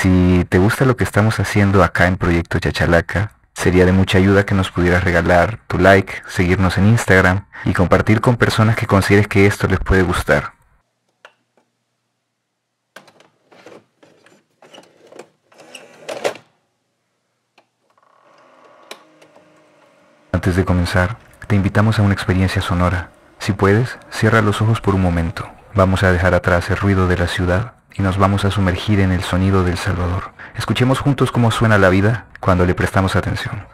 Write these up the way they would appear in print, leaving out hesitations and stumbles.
Si te gusta lo que estamos haciendo acá en Proyecto Chachalaca, sería de mucha ayuda que nos pudieras regalar tu like, seguirnos en Instagram y compartir con personas que consideres que esto les puede gustar. Antes de comenzar, te invitamos a una experiencia sonora. Si puedes, cierra los ojos por un momento. Vamos a dejar atrás el ruido de la ciudad y nos vamos a sumergir en el sonido del Salvador. Escuchemos juntos cómo suena la vida cuando le prestamos atención.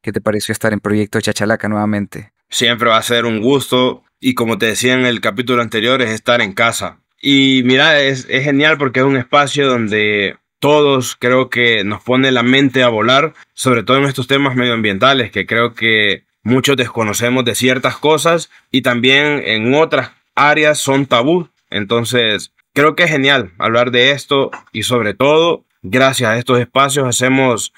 ¿Qué te pareció estar en Proyecto Chachalaca nuevamente? Siempre va a ser un gusto y como te decía en el capítulo anterior, es estar en casa. Y mira, es genial porque es un espacio donde todos creo que nos pone la mente a volar, sobre todo en estos temas medioambientales, que creo que muchos desconocemos de ciertas cosas y también en otras áreas son tabú. Entonces, creo que es genial hablar de esto y sobre todo, gracias a estos espacios hacemos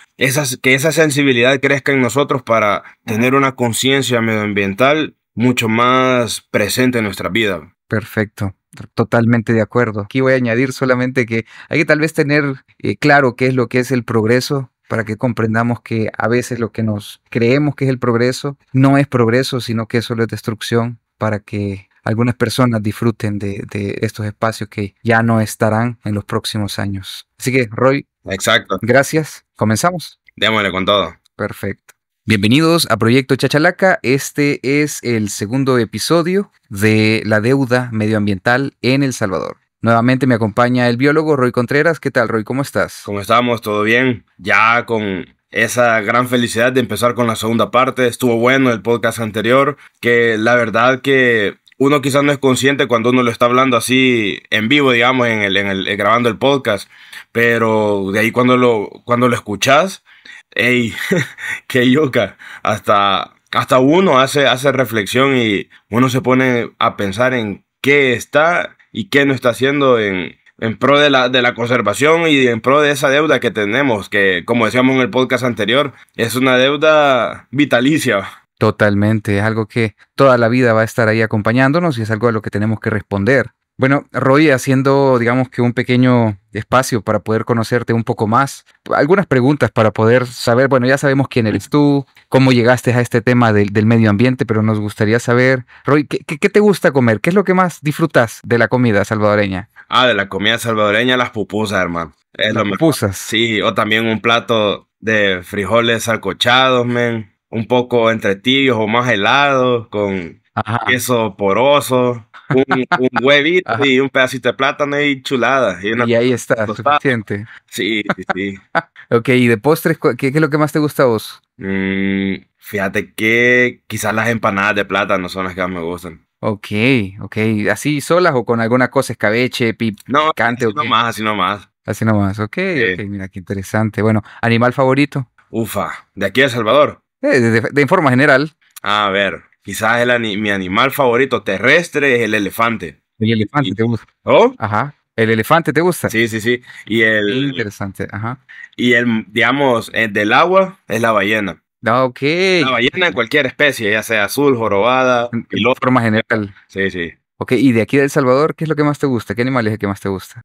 que esa sensibilidad crezca en nosotros para tener una conciencia medioambiental mucho más presente en nuestra vida. Perfecto, totalmente de acuerdo. Aquí voy a añadir solamente que hay que tal vez tener claro qué es lo que es el progreso para que comprendamos que a veces lo que nos creemos que es el progreso no es progreso, sino que solo es destrucción para que algunas personas disfruten de estos espacios que ya no estarán en los próximos años. Así que, Roy, Exacto. gracias. ¿Comenzamos? Démosle con todo. Perfecto. Bienvenidos a Proyecto Chachalaca. Este es el segundo episodio de la deuda medioambiental en El Salvador. Nuevamente me acompaña el biólogo Roy Contreras. ¿Qué tal, Roy? ¿Cómo estás? ¿Cómo estamos? ¿Todo bien? Ya con esa gran felicidad de empezar con la segunda parte. Estuvo bueno el podcast anterior, que la verdad que uno quizás no es consciente cuando uno lo está hablando así en vivo, digamos, grabando el podcast, pero de ahí cuando lo escuchas, ey, qué yuca, hasta uno hace reflexión y uno se pone a pensar en qué está y qué no está haciendo en pro de la conservación y en pro de esa deuda que tenemos, que como decíamos en el podcast anterior, es una deuda vitalicia. Totalmente, es algo que toda la vida va a estar ahí acompañándonos y es algo a lo que tenemos que responder. Bueno, Roy, haciendo, digamos que un pequeño espacio para poder conocerte un poco más, algunas preguntas para poder saber, bueno, ya sabemos quién eres tú, cómo llegaste a este tema del medio ambiente, pero nos gustaría saber, Roy, ¿qué te gusta comer? ¿Qué es lo que más disfrutas de la comida salvadoreña? De la comida salvadoreña, las pupusas, hermano. Es Las lo mejor. pupusas. Sí, o también un plato de frijoles salcochados, men. Un poco entre tibios o más helados, con Ajá, queso poroso, un huevito ajá. y un pedacito de plátano y chulada. Y una Y ahí está, tostada. suficiente. Sí, sí, sí. Ok, y de postres, ¿qué es lo que más te gusta a vos? Fíjate que quizás las empanadas de plátano son las que más me gustan. Ok, ok. ¿Así solas o con alguna cosa, escabeche, No, picante así o qué? nomás, así nomás. Así nomás. Ok, ok, Eh, mira qué interesante. Bueno, ¿animal favorito? Ufa, de aquí a El Salvador. De forma general, A ver, quizás mi animal favorito terrestre es el elefante. el elefante te gusta. ¿Oh? Ajá. ¿El elefante te gusta? Sí, sí, sí. Interesante, ajá. Digamos, del agua es la ballena. Ah, ok. La ballena en cualquier especie, ya sea azul, jorobada, En piloto. forma general. Sí, sí. Ok, y de aquí de El Salvador, ¿qué es lo que más te gusta? ¿Qué animal es el que más te gusta?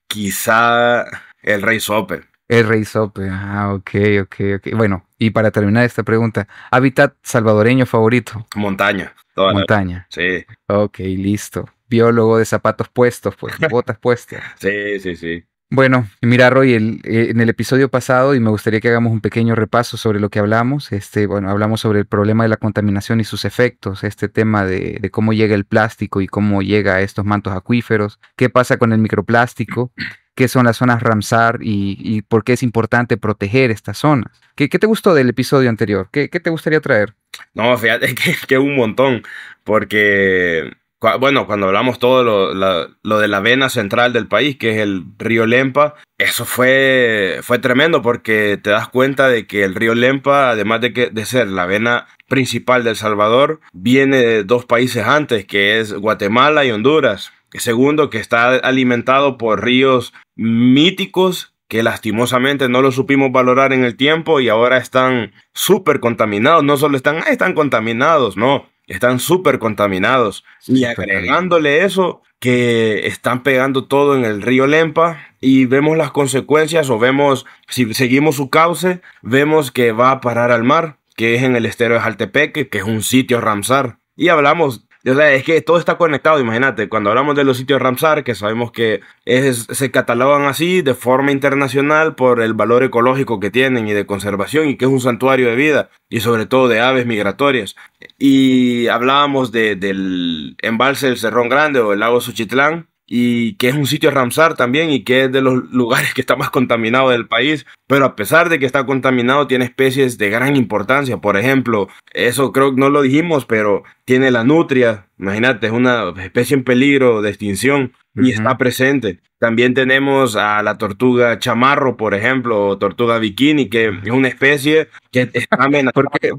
Quizá el rey sope. El rey sope. Ah, ok, ok, ok. Bueno, y para terminar esta pregunta, ¿hábitat salvadoreño favorito? Montaña. Montaña. Sí, Ok, listo. Biólogo de zapatos puestos, pues, botas puestas. sí, sí, sí. Bueno, mira, Roy, en el episodio pasado, y me gustaría que hagamos un pequeño repaso sobre lo que hablamos, bueno, hablamos sobre el problema de la contaminación y sus efectos, este tema de cómo llega el plástico y cómo llega a estos mantos acuíferos, qué pasa con el microplástico, qué son las zonas Ramsar y por qué es importante proteger estas zonas. ¿Qué te gustó del episodio anterior? ¿Qué te gustaría traer? No, fíjate que un montón, porque, bueno, cuando hablamos todo lo de la vena central del país, que es el río Lempa, eso fue tremendo porque te das cuenta de que el río Lempa, además de ser la vena principal de El Salvador, viene de dos países antes, que es Guatemala y Honduras. Segundo, que está alimentado por ríos míticos que lastimosamente no lo supimos valorar en el tiempo y ahora están súper contaminados. No solo están contaminados, no, están súper contaminados. Y Súper. agregándole eso, que están pegando todo en el río Lempa y vemos las consecuencias o vemos, si seguimos su cauce, vemos que va a parar al mar, que es en el estero de Jaltepeque, que es un sitio Ramsar. Y hablamos, o sea, es que todo está conectado, imagínate, cuando hablamos de los sitios Ramsar, que sabemos que se catalogan así de forma internacional por el valor ecológico que tienen y de conservación y que es un santuario de vida y sobre todo de aves migratorias. Y hablábamos del embalse del Cerrón Grande o el lago Suchitlán y que es un sitio Ramsar también y que es de los lugares que está más contaminado del país, pero a pesar de que está contaminado tiene especies de gran importancia. Por ejemplo, eso creo que no lo dijimos, pero tiene la nutria, imagínate, es una especie en peligro de extinción y está Ujú. presente. También tenemos a la tortuga chamarro, por ejemplo, o tortuga bikini, que es una especie que está ¿Por amenazada. qué,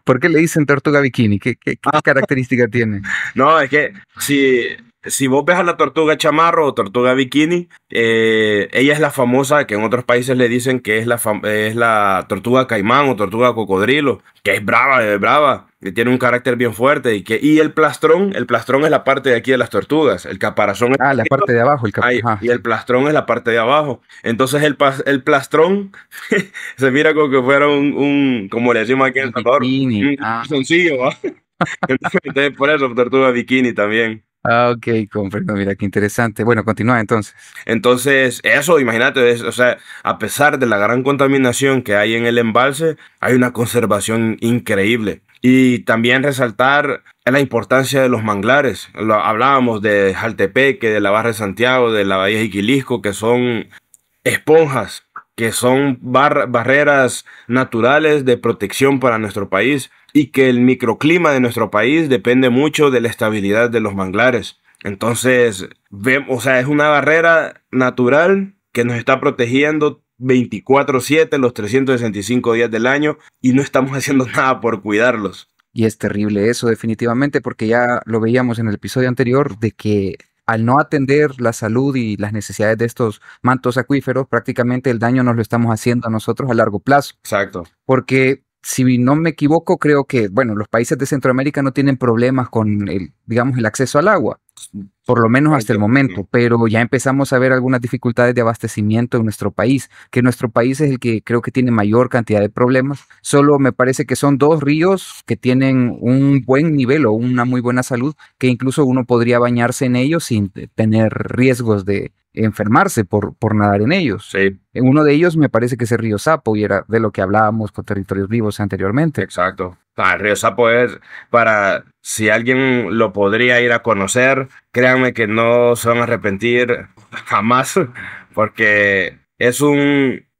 por qué le dicen tortuga bikini? ¿Qué característica tiene? No, es que si vos ves a la tortuga chamarro o tortuga bikini, ella es la famosa, que en otros países le dicen que es la tortuga caimán o tortuga cocodrilo, que es brava, que tiene un carácter bien fuerte y el plastrón es la parte de aquí de las tortugas, el caparazón es Ah, la arriba, parte de abajo, y sí. el plastrón es la parte de abajo. Entonces el plastrón se mira como que fuera como le decimos aquí en El El Salvador, bikini. un Ah, calzoncillo, ¿va? Entonces, por eso, tortuga bikini también. ok, comprendo. Mira, qué interesante. Bueno, continúa entonces. Entonces, eso, imagínate, o sea, a pesar de la gran contaminación que hay en el embalse, hay una conservación increíble. Y también resaltar la importancia de los manglares. Hablábamos de Jaltepeque, de la Barra de Santiago, de la Bahía de Jiquilisco, que son esponjas, que son barreras naturales de protección para nuestro país y que el microclima de nuestro país depende mucho de la estabilidad de los manglares. Entonces, vemos, o sea, es una barrera natural que nos está protegiendo 24/7 los 365 días del año y no estamos haciendo nada por cuidarlos. Y es terrible eso, definitivamente, porque ya lo veíamos en el episodio anterior de que al no atender la salud y las necesidades de estos mantos acuíferos, prácticamente el daño nos lo estamos haciendo a nosotros a largo plazo. Exacto. Porque si no me equivoco, creo que, bueno, los países de Centroamérica no tienen problemas con el, digamos, el acceso al agua, por lo menos hasta el momento, pero ya empezamos a ver algunas dificultades de abastecimiento en nuestro país, que nuestro país es el que creo que tiene mayor cantidad de problemas. Solo me parece que son dos ríos que tienen un buen nivel o una muy buena salud, que incluso uno podría bañarse en ellos sin tener riesgos de enfermarse por nadar en ellos. Sí. Uno de ellos me parece que es el río Sapo y era de lo que hablábamos con Territorios Vivos anteriormente. Exacto. El río Sapo es para, si alguien lo podría ir a conocer, créanme que no se van a arrepentir jamás, porque es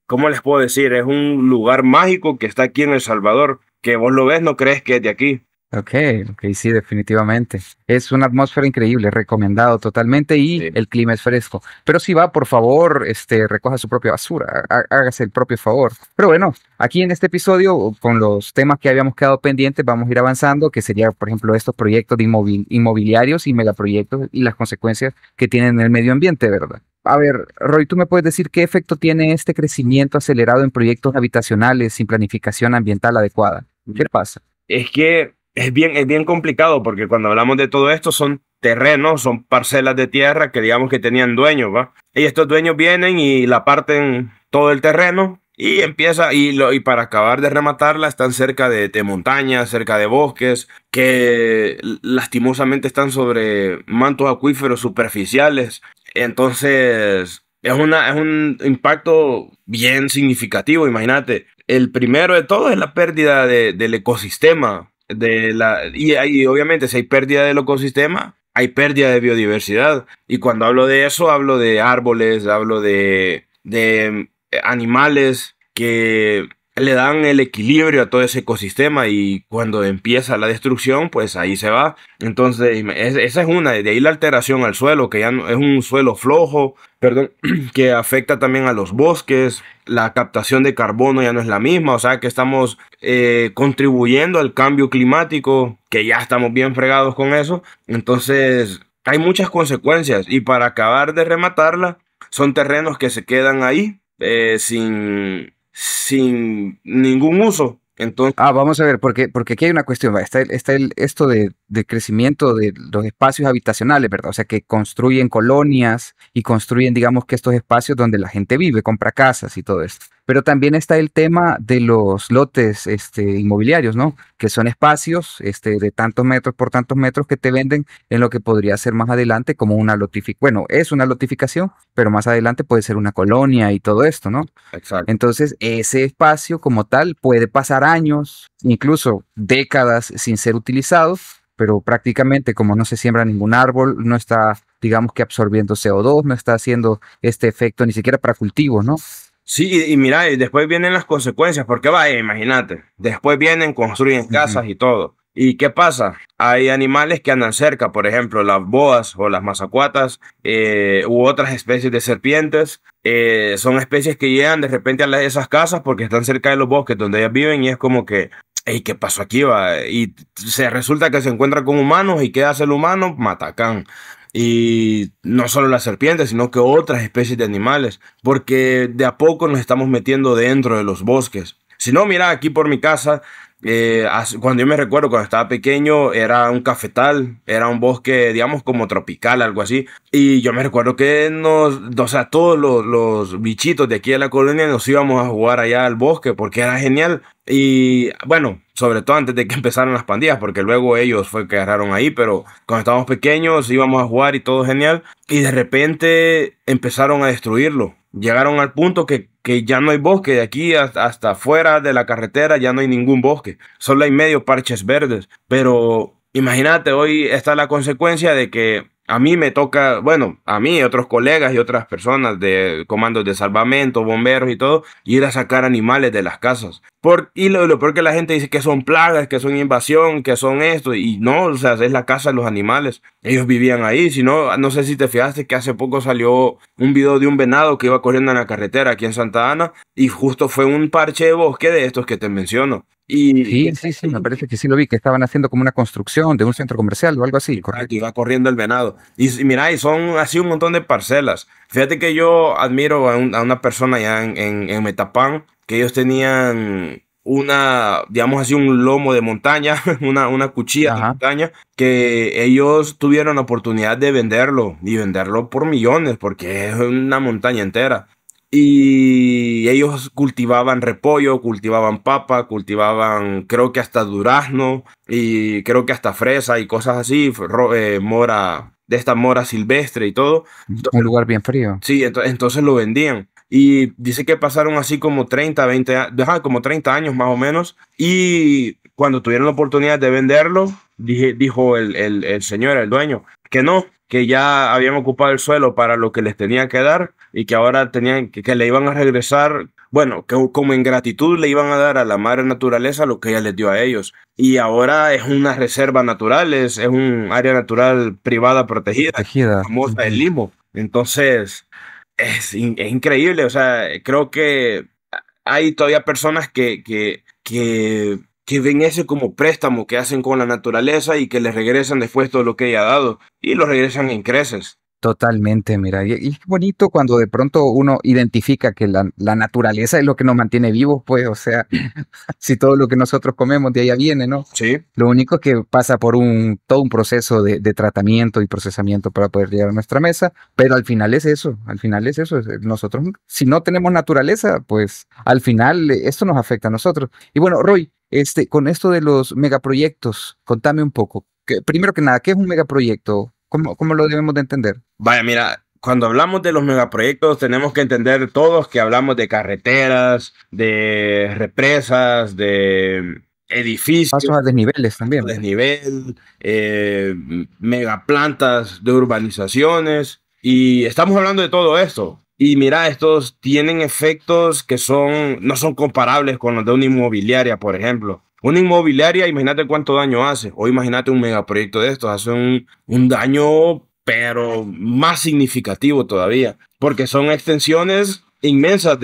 ¿cómo les puedo decir? Es un lugar mágico que está aquí en El Salvador, que vos lo ves, no crees que es de aquí. Ok, ok, sí, definitivamente. Es una atmósfera increíble, recomendado totalmente y Sí. el clima es fresco. Pero si va, por favor, recoja su propia basura, hágase el propio favor. Pero bueno, aquí en este episodio, con los temas que habíamos quedado pendientes, vamos a ir avanzando, que sería, por ejemplo, estos proyectos de inmobiliarios y megaproyectos y las consecuencias que tienen en el medio ambiente, ¿verdad? A ver, Roy, ¿tú me puedes decir qué efecto tiene este crecimiento acelerado en proyectos habitacionales sin planificación ambiental adecuada? ¿Qué pasa? Es que es bien complicado porque cuando hablamos de todo esto son terrenos, son parcelas de tierra que digamos que tenían dueños, ¿va? Y estos dueños vienen y la parten todo el terreno y empieza, y para acabar de rematarla están cerca de montañas, cerca de bosques, que lastimosamente están sobre mantos acuíferos superficiales. Entonces, es un impacto bien significativo, imagínate. El primero de todo es la pérdida del ecosistema. Y obviamente, si hay pérdida del ecosistema, hay pérdida de biodiversidad. Y cuando hablo de eso, hablo de árboles, hablo de animales que le dan el equilibrio a todo ese ecosistema y cuando empieza la destrucción, pues ahí se va. Entonces, esa es una, de ahí la alteración al suelo, que ya no, es un suelo flojo, perdón, que afecta también a los bosques, la captación de carbono ya no es la misma, o sea que estamos contribuyendo al cambio climático, que ya estamos bien fregados con eso. Entonces, hay muchas consecuencias y para acabar de rematarla, son terrenos que se quedan ahí sin ningún uso. Entonces, Ah, vamos a ver, porque aquí hay una cuestión, ¿va? Esto de crecimiento de los espacios habitacionales, ¿verdad? O sea, que construyen colonias y construyen, digamos, que estos espacios donde la gente vive, compra casas y todo esto. Pero también está el tema de los lotes, inmobiliarios, ¿no? Que son espacios, de tantos metros por tantos metros que te venden en lo que podría ser más adelante como una lotificación. Bueno, es una lotificación, pero más adelante puede ser una colonia y todo esto, ¿no? exacto. Entonces, ese espacio como tal puede pasar años, incluso décadas sin ser utilizado, pero prácticamente como no se siembra ningún árbol, no está digamos que absorbiendo CO2, no está haciendo este efecto ni siquiera para cultivos, ¿no? Sí, y mira, y después vienen las consecuencias, porque vaya, imagínate, después vienen, construyen Ujú. casas y todo. ¿Y qué pasa? Hay animales que andan cerca, por ejemplo, las boas o las mazacuatas, u otras especies de serpientes. Son especies que llegan de repente a esas casas porque están cerca de los bosques donde ellas viven y es como que, hey, ¿qué pasó aquí, va? Y se resulta que se encuentra con humanos y ¿qué hace el humano? Matacán. Y no solo las serpientes, sino que otras especies de animales, porque de a poco nos estamos metiendo dentro de los bosques. Si no, mira, aquí por mi casa, cuando yo me recuerdo, cuando estaba pequeño, era un cafetal, era un bosque, digamos, como tropical, algo así. Y yo me recuerdo que o sea, todos los bichitos de aquí de la colonia nos íbamos a jugar allá al bosque, porque era genial. Y bueno, sobre todo antes de que empezaran las pandillas, porque luego ellos fue que agarraron ahí, pero cuando estábamos pequeños íbamos a jugar y todo genial. Y de repente empezaron a destruirlo. Llegaron al punto que ya no hay bosque, de aquí hasta afuera de la carretera ya no hay ningún bosque, solo hay medio parches verdes. Pero imagínate, hoy está la consecuencia de que a mí me toca, bueno, a mí, otros colegas y otras personas de comandos de salvamento, bomberos y todo, ir a sacar animales de las casas. Y lo peor que la gente dice que son plagas, que son invasión, que son esto, y no, o sea, es la casa de los animales. Ellos vivían ahí, si no, no sé si te fijaste que hace poco salió un video de un venado que iba corriendo en la carretera aquí en Santa Ana, y justo fue un parche de bosque de estos que te menciono. Y Sí, sí, sí, me parece que sí lo vi, que estaban haciendo como una construcción de un centro comercial o algo así, exacto, correcto. iba corriendo el venado. Y mira, y son así un montón de parcelas. Fíjate que yo admiro a una persona allá en Metapán, que ellos tenían digamos así, un lomo de montaña, una cuchilla de Ajá. montaña, que ellos tuvieron la oportunidad de venderlo y venderlo por millones, porque es una montaña entera. Y ellos cultivaban repollo, cultivaban papa, cultivaban creo que hasta durazno y creo que hasta fresa y cosas así, mora, de esta mora silvestre y todo. Un lugar bien frío. Sí, entonces lo vendían. Y dice que pasaron así como 30 20 años, como 30 años más o menos. Y cuando tuvieron la oportunidad de venderlo, dijo el señor, el dueño, que no, que ya habían ocupado el suelo para lo que les tenía que dar y que ahora tenían que le iban a regresar, bueno, que como en gratitud le iban a dar a la madre naturaleza lo que ella les dio a ellos. Y ahora es una reserva natural, es un área natural privada protegida, Protegida. famosa el Ujú. Limbo. Entonces, es increíble, o sea, creo que hay todavía personas que ven ese como préstamo que hacen con la naturaleza y que les regresan después todo lo que ella ha dado y lo regresan en creces. Totalmente, mira, y es bonito cuando de pronto uno identifica que la naturaleza es lo que nos mantiene vivos, pues, o sea, si todo lo que nosotros comemos de allá viene, ¿no? Sí, Lo único que pasa por todo un proceso de tratamiento y procesamiento para poder llegar a nuestra mesa, pero al final es eso, al final es eso. Nosotros, si no tenemos naturaleza, pues al final esto nos afecta a nosotros. Y bueno, Roy, con esto de los megaproyectos, contame un poco. Primero que nada, ¿qué es un megaproyecto? ¿Cómo lo debemos de entender? vaya, mira, cuando hablamos de los megaproyectos tenemos que entender todos que hablamos de carreteras, de represas, de Pasos edificios a desniveles alto también. desnivel, megaplantas de urbanizaciones, y estamos hablando de todo esto. Y mira, estos tienen efectos que no son comparables con los de una inmobiliaria, por ejemplo. Una inmobiliaria, imagínate cuánto daño hace, o imagínate un megaproyecto de estos, hace un daño, pero más significativo todavía, porque son extensiones inmensas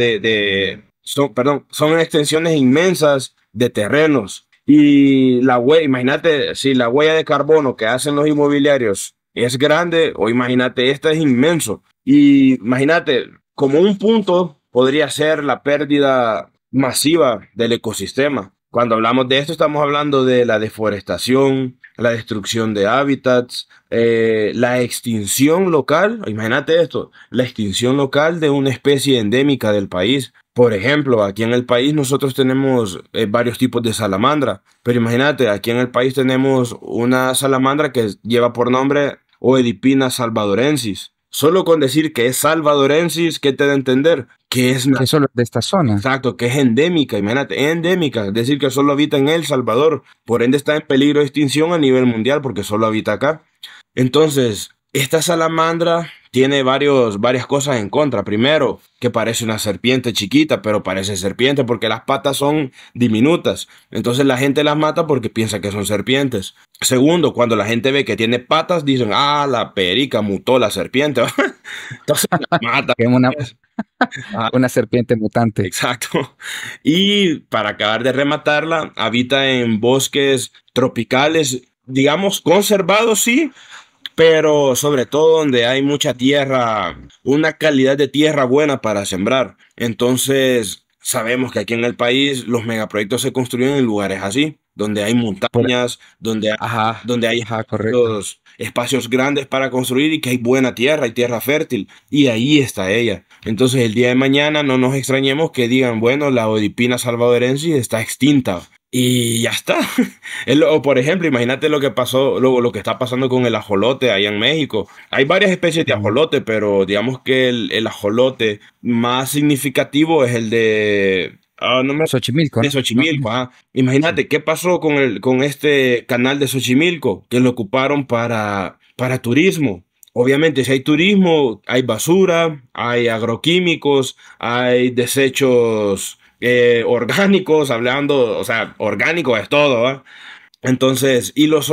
perdón, son extensiones inmensas de terrenos. Y la huella, imagínate, si la huella de carbono que hacen los inmobiliarios es grande, o imagínate, esta es inmenso. Y imagínate, como un punto podría ser la pérdida masiva del ecosistema. Cuando hablamos de esto, estamos hablando de la deforestación, la destrucción de hábitats, la extinción local. Imagínate esto, la extinción local de una especie endémica del país. Por ejemplo, aquí en el país nosotros tenemos varios tipos de salamandra, pero imagínate, aquí en el país tenemos una salamandra que lleva por nombre Oedipina salvadorensis. Solo con decir que es salvadorensis, ¿qué te da a entender? Que es Que solo es de esta zona. exacto, que es endémica, imagínate, endémica, es decir, que solo habita en El Salvador, por ende está en peligro de extinción a nivel mundial porque solo habita acá. Entonces, esta salamandra tiene varias cosas en contra. Primero, que parece una serpiente chiquita, pero parece serpiente porque las patas son diminutas. Entonces la gente las mata porque piensa que son serpientes. Segundo, cuando la gente ve que tiene patas, dicen, ah, la perica mutó la serpiente. Entonces la mata. Que es Ah, una serpiente mutante. exacto. Y para acabar de rematarla, habita en bosques tropicales, digamos, conservados, sí, pero sobre todo donde hay mucha tierra, una calidad de tierra buena para sembrar. Entonces, sabemos que aquí en el país los megaproyectos se construyen en lugares así, donde hay Por- montañas, ajá, donde hay ajá, correcto. espacios grandes para construir y que hay buena tierra, hay tierra fértil. Y ahí está ella. Entonces, el día de mañana no nos extrañemos que digan, bueno, la Odipina salvadorensis está extinta. Y ya está. O por ejemplo, imagínate lo que pasó, lo que está pasando con el ajolote allá en México. Hay varias especies de Ujú. ajolote, pero digamos que el ajolote más significativo es el de, no me, Xochimilco, de ¿no? ¿No? Xochimilco. Ajá. Sí. Imagínate qué pasó con este canal de Xochimilco, que lo ocuparon para turismo. Obviamente, si hay turismo, hay basura, hay agroquímicos, hay desechos orgánicos, hablando, o sea, orgánico es todo, ¿va? Entonces, y los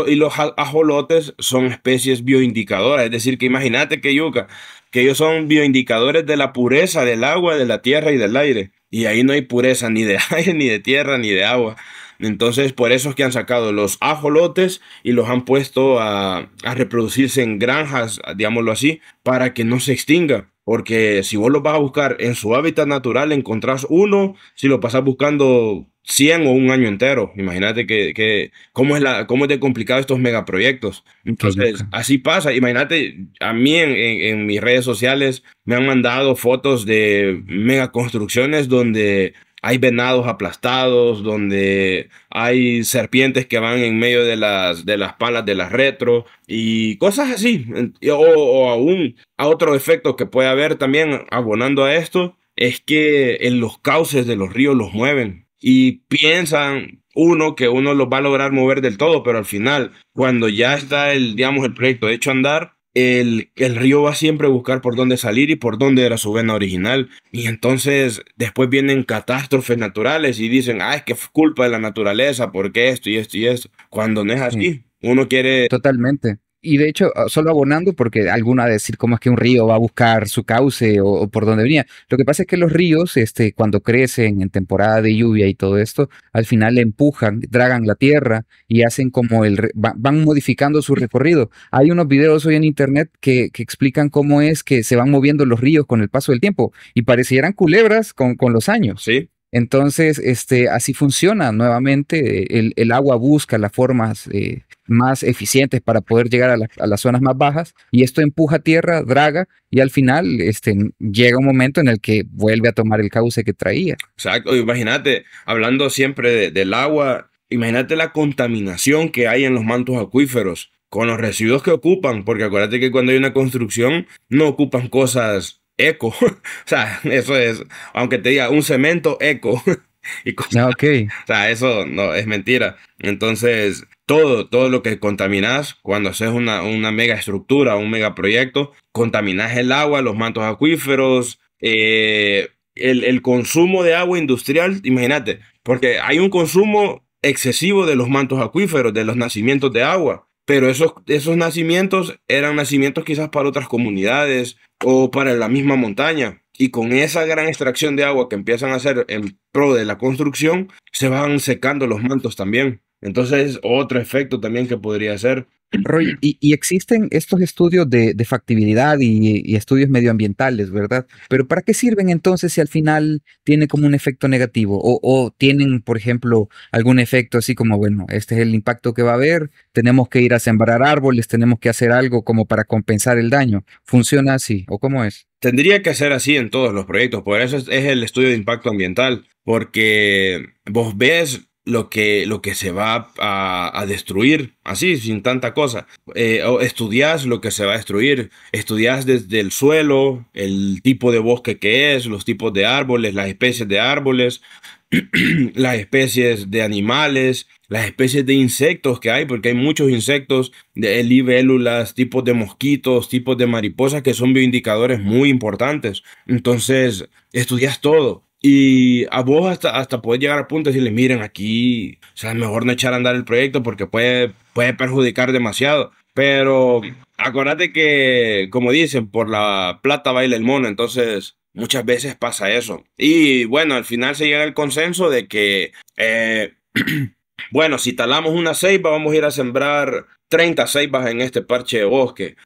ajolotes son especies bioindicadoras, es decir, que imagínate que yuca, que ellos son bioindicadores de la pureza del agua, de la tierra y del aire. Y ahí no hay pureza ni de aire, ni de tierra, ni de agua. Entonces, por eso es que han sacado los ajolotes y los han puesto a reproducirse en granjas, digámoslo así, para que no se extinga. Porque si vos los vas a buscar en su hábitat natural, encontrás uno, si lo pasas buscando 100 o un año entero. Imagínate cómo es de complicado estos megaproyectos. Qué Entonces, yuca. así pasa. Imagínate, a mí en mis redes sociales me han mandado fotos de megaconstrucciones donde hay venados aplastados, donde hay serpientes que van en medio de las palas de las retro y cosas así. O aún a otro efecto que puede haber también abonando a esto es que en los cauces de los ríos los mueven y piensan que uno los va a lograr mover del todo, pero al final, cuando ya está digamos, el proyecto hecho a andar, el río va siempre a buscar por dónde salir y por dónde era su vena original. Y entonces después vienen catástrofes naturales y dicen, ah, es que fue culpa de la naturaleza, porque esto y esto y esto, cuando no es Sí. así. Uno quiere, Totalmente. Y de hecho, solo abonando, porque alguno va a decir cómo es que un río va a buscar su cauce o por dónde venía. Lo que pasa es que los ríos, cuando crecen en temporada de lluvia y todo esto, al final empujan, dragan la tierra y hacen como van modificando su recorrido. Hay unos videos hoy en internet que explican cómo es que se van moviendo los ríos con el paso del tiempo y parecieran culebras con los años. ¿sí? Entonces, así funciona nuevamente. El agua busca las formas más eficientes para poder llegar a las zonas más bajas y esto empuja tierra, draga y al final llega un momento en el que vuelve a tomar el cauce que traía. Exacto, imagínate, hablando siempre del agua, imagínate la contaminación que hay en los mantos acuíferos con los residuos que ocupan, porque acuérdate que cuando hay una construcción no ocupan cosas eco, o sea, eso es, aunque te diga un cemento eco y cosas, Ah, ok, o sea, eso no es mentira. Entonces, todo lo que contaminas cuando haces una mega estructura, un mega proyecto, contaminas el agua, los mantos acuíferos, el consumo de agua industrial, imagínate, porque hay un consumo excesivo de los mantos acuíferos, de los nacimientos de agua, pero esos nacimientos eran nacimientos quizás para otras comunidades o para la misma montaña. Y con esa gran extracción de agua que empiezan a hacer en pro de la construcción, se van secando los mantos también. Entonces, otro efecto también que podría ser. Roy, y existen estos estudios de factibilidad y estudios medioambientales, ¿verdad? Pero ¿para qué sirven entonces si al final tiene como un efecto negativo? O tienen, por ejemplo, algún efecto así como, bueno, este es el impacto que va a haber, tenemos que ir a sembrar árboles, tenemos que hacer algo como para compensar el daño. ¿Funciona así? ¿O cómo es? Tendría que ser así en todos los proyectos, por eso es el estudio de impacto ambiental, porque vos ves lo que se va a destruir, así, sin tanta cosa. O estudias lo que se va a destruir, estudias desde el suelo, el tipo de bosque que es, los tipos de árboles, las especies de árboles, las especies de animales, las especies de insectos que hay, porque hay muchos insectos, de libélulas, tipos de mosquitos, tipos de mariposas que son bioindicadores muy importantes. Entonces, estudias todo. Y a vos hasta poder llegar al punto de decirle, miren, aquí, o sea, mejor no echar a andar el proyecto porque puede perjudicar demasiado. Pero acuérdate que, como dicen, por la plata baila el mono, entonces muchas veces pasa eso. Y bueno, al final se llega al consenso de que, bueno, si talamos una ceiba, vamos a ir a sembrar 30 ceibas en este parche de bosque.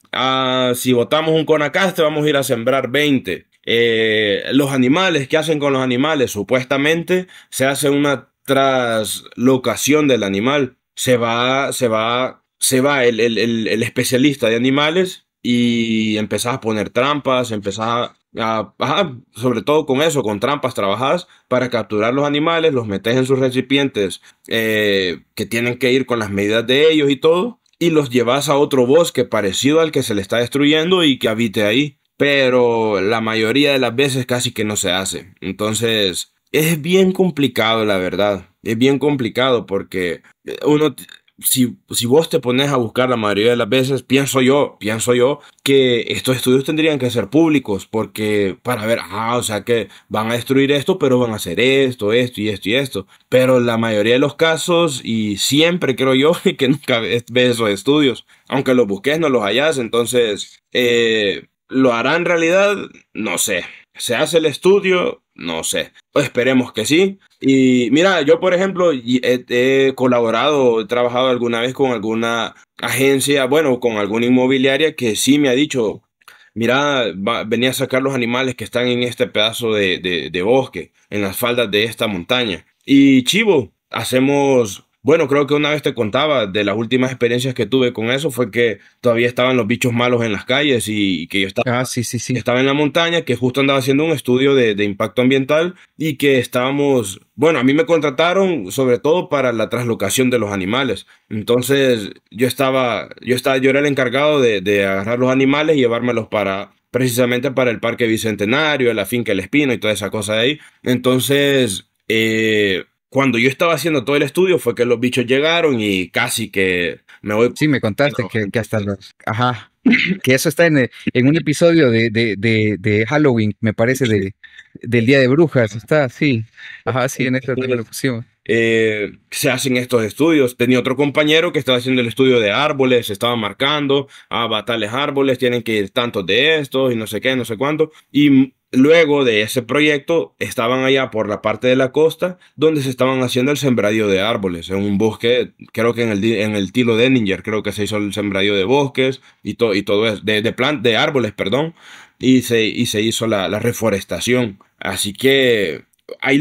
Si botamos un conacaste, vamos a ir a sembrar 20. Los animales, ¿qué hacen con los animales? Supuestamente se hace una traslocación del animal. Se va el especialista de animales y empezás a poner trampas, ajá, sobre todo con eso, con trampas trabajás para capturar los animales, los metes en sus recipientes que tienen que ir con las medidas de ellos y todo, y los llevas a otro bosque parecido al que se le está destruyendo y que habite ahí. Pero la mayoría de las veces casi que no se hace. Entonces, es bien complicado, la verdad. Es bien complicado porque uno, si vos te pones a buscar la mayoría de las veces, pienso yo que estos estudios tendrían que ser públicos porque para ver, o sea que van a destruir esto, pero van a hacer esto y esto y esto. Pero la mayoría de los casos, y siempre creo yo, que nunca ves esos estudios, aunque los busques no los hallas, entonces, ¿lo hará en realidad? No sé. ¿Se hace el estudio? No sé. Esperemos que sí. Y mira, yo por ejemplo he colaborado, he trabajado alguna vez con alguna agencia, bueno, con alguna inmobiliaria que sí me ha dicho, mira, venía a sacar los animales que están en este pedazo de bosque, en las faldas de esta montaña. Y chivo, hacemos, bueno, creo que una vez te contaba de las últimas experiencias que tuve con eso, fue que todavía estaban los bichos malos en las calles y que yo Ah, sí, sí, sí. estaba en la montaña, que justo andaba haciendo un estudio de impacto ambiental y que estábamos, bueno, a mí me contrataron sobre todo para la traslocación de los animales. Entonces yo era el encargado de agarrar los animales y llevármelos precisamente para el Parque Bicentenario, la finca El Espino y toda esa cosa de ahí. Entonces, cuando yo estaba haciendo todo el estudio fue que los bichos llegaron y casi que me voy. Sí, me contaste que hasta los... Ajá. Que eso está en un episodio de Halloween, me parece, del Día de Brujas. Está, sí. Ajá, sí, en esta te lo pusimos. Se hacen estos estudios. Tenía otro compañero que estaba haciendo el estudio de árboles, estaba marcando, va tales árboles, tienen que ir tantos de estos y no sé qué, no sé cuánto. Y luego de ese proyecto estaban allá por la parte de la costa donde se estaban haciendo el sembradío de árboles, en un bosque, creo que en el Tilo de Ninger, creo que se hizo el sembradío de bosques y todo eso, de árboles, perdón, y se hizo la reforestación. Así que hay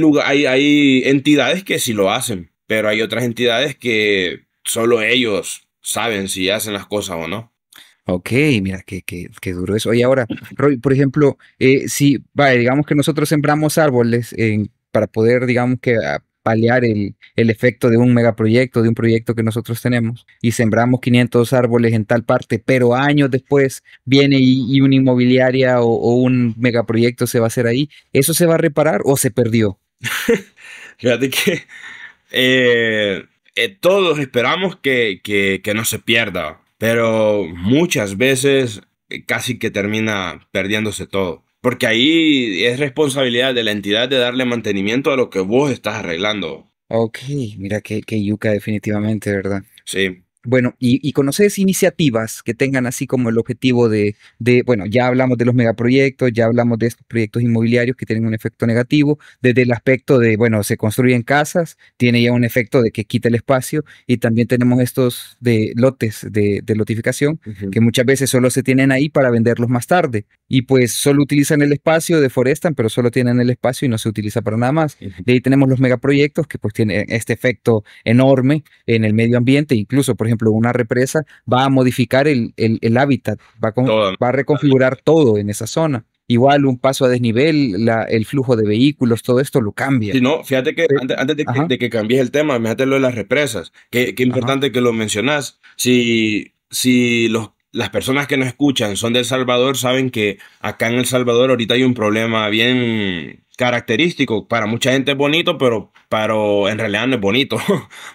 entidades que sí lo hacen, pero hay otras entidades que solo ellos saben si hacen las cosas o no. Ok, mira, qué duro eso. Y ahora, Roy, por ejemplo, si, vale, digamos que nosotros sembramos árboles para poder, digamos que paliar el efecto de un megaproyecto, de un proyecto que nosotros tenemos, y sembramos 500 árboles en tal parte, pero años después viene y una inmobiliaria o un megaproyecto se va a hacer ahí, ¿eso se va a reparar o se perdió? Fíjate que todos esperamos que no se pierda, pero muchas veces casi que termina perdiéndose todo. Porque ahí es responsabilidad de la entidad de darle mantenimiento a lo que vos estás arreglando. Ok, mira que yuca definitivamente, ¿verdad? Sí. Bueno, y conoces iniciativas que tengan así como el objetivo bueno, ya hablamos de los megaproyectos, ya hablamos de estos proyectos inmobiliarios que tienen un efecto negativo, desde el aspecto de, bueno, se construyen casas, tiene ya un efecto de que quita el espacio, y también tenemos estos de lotes de lotificación, Ujú. que muchas veces solo se tienen ahí para venderlos más tarde, y pues solo utilizan el espacio, deforestan, pero solo tienen el espacio y no se utiliza para nada más. Ujú. De ahí tenemos los megaproyectos que pues tienen este efecto enorme en el medio ambiente, incluso, por ejemplo, una represa va a modificar el hábitat, Todo. va a reconfigurar todo en esa zona. Igual un paso a desnivel, el flujo de vehículos, todo esto lo cambia. Si no, fíjate que Pe- antes de que, Ajá, de que cambies el tema, fíjate lo de las represas. Qué ajá. importante que lo mencionas. Si las personas que nos escuchan son de El Salvador, saben que acá en El Salvador ahorita hay un problema bien característico. Para mucha gente es bonito, pero en realidad no es bonito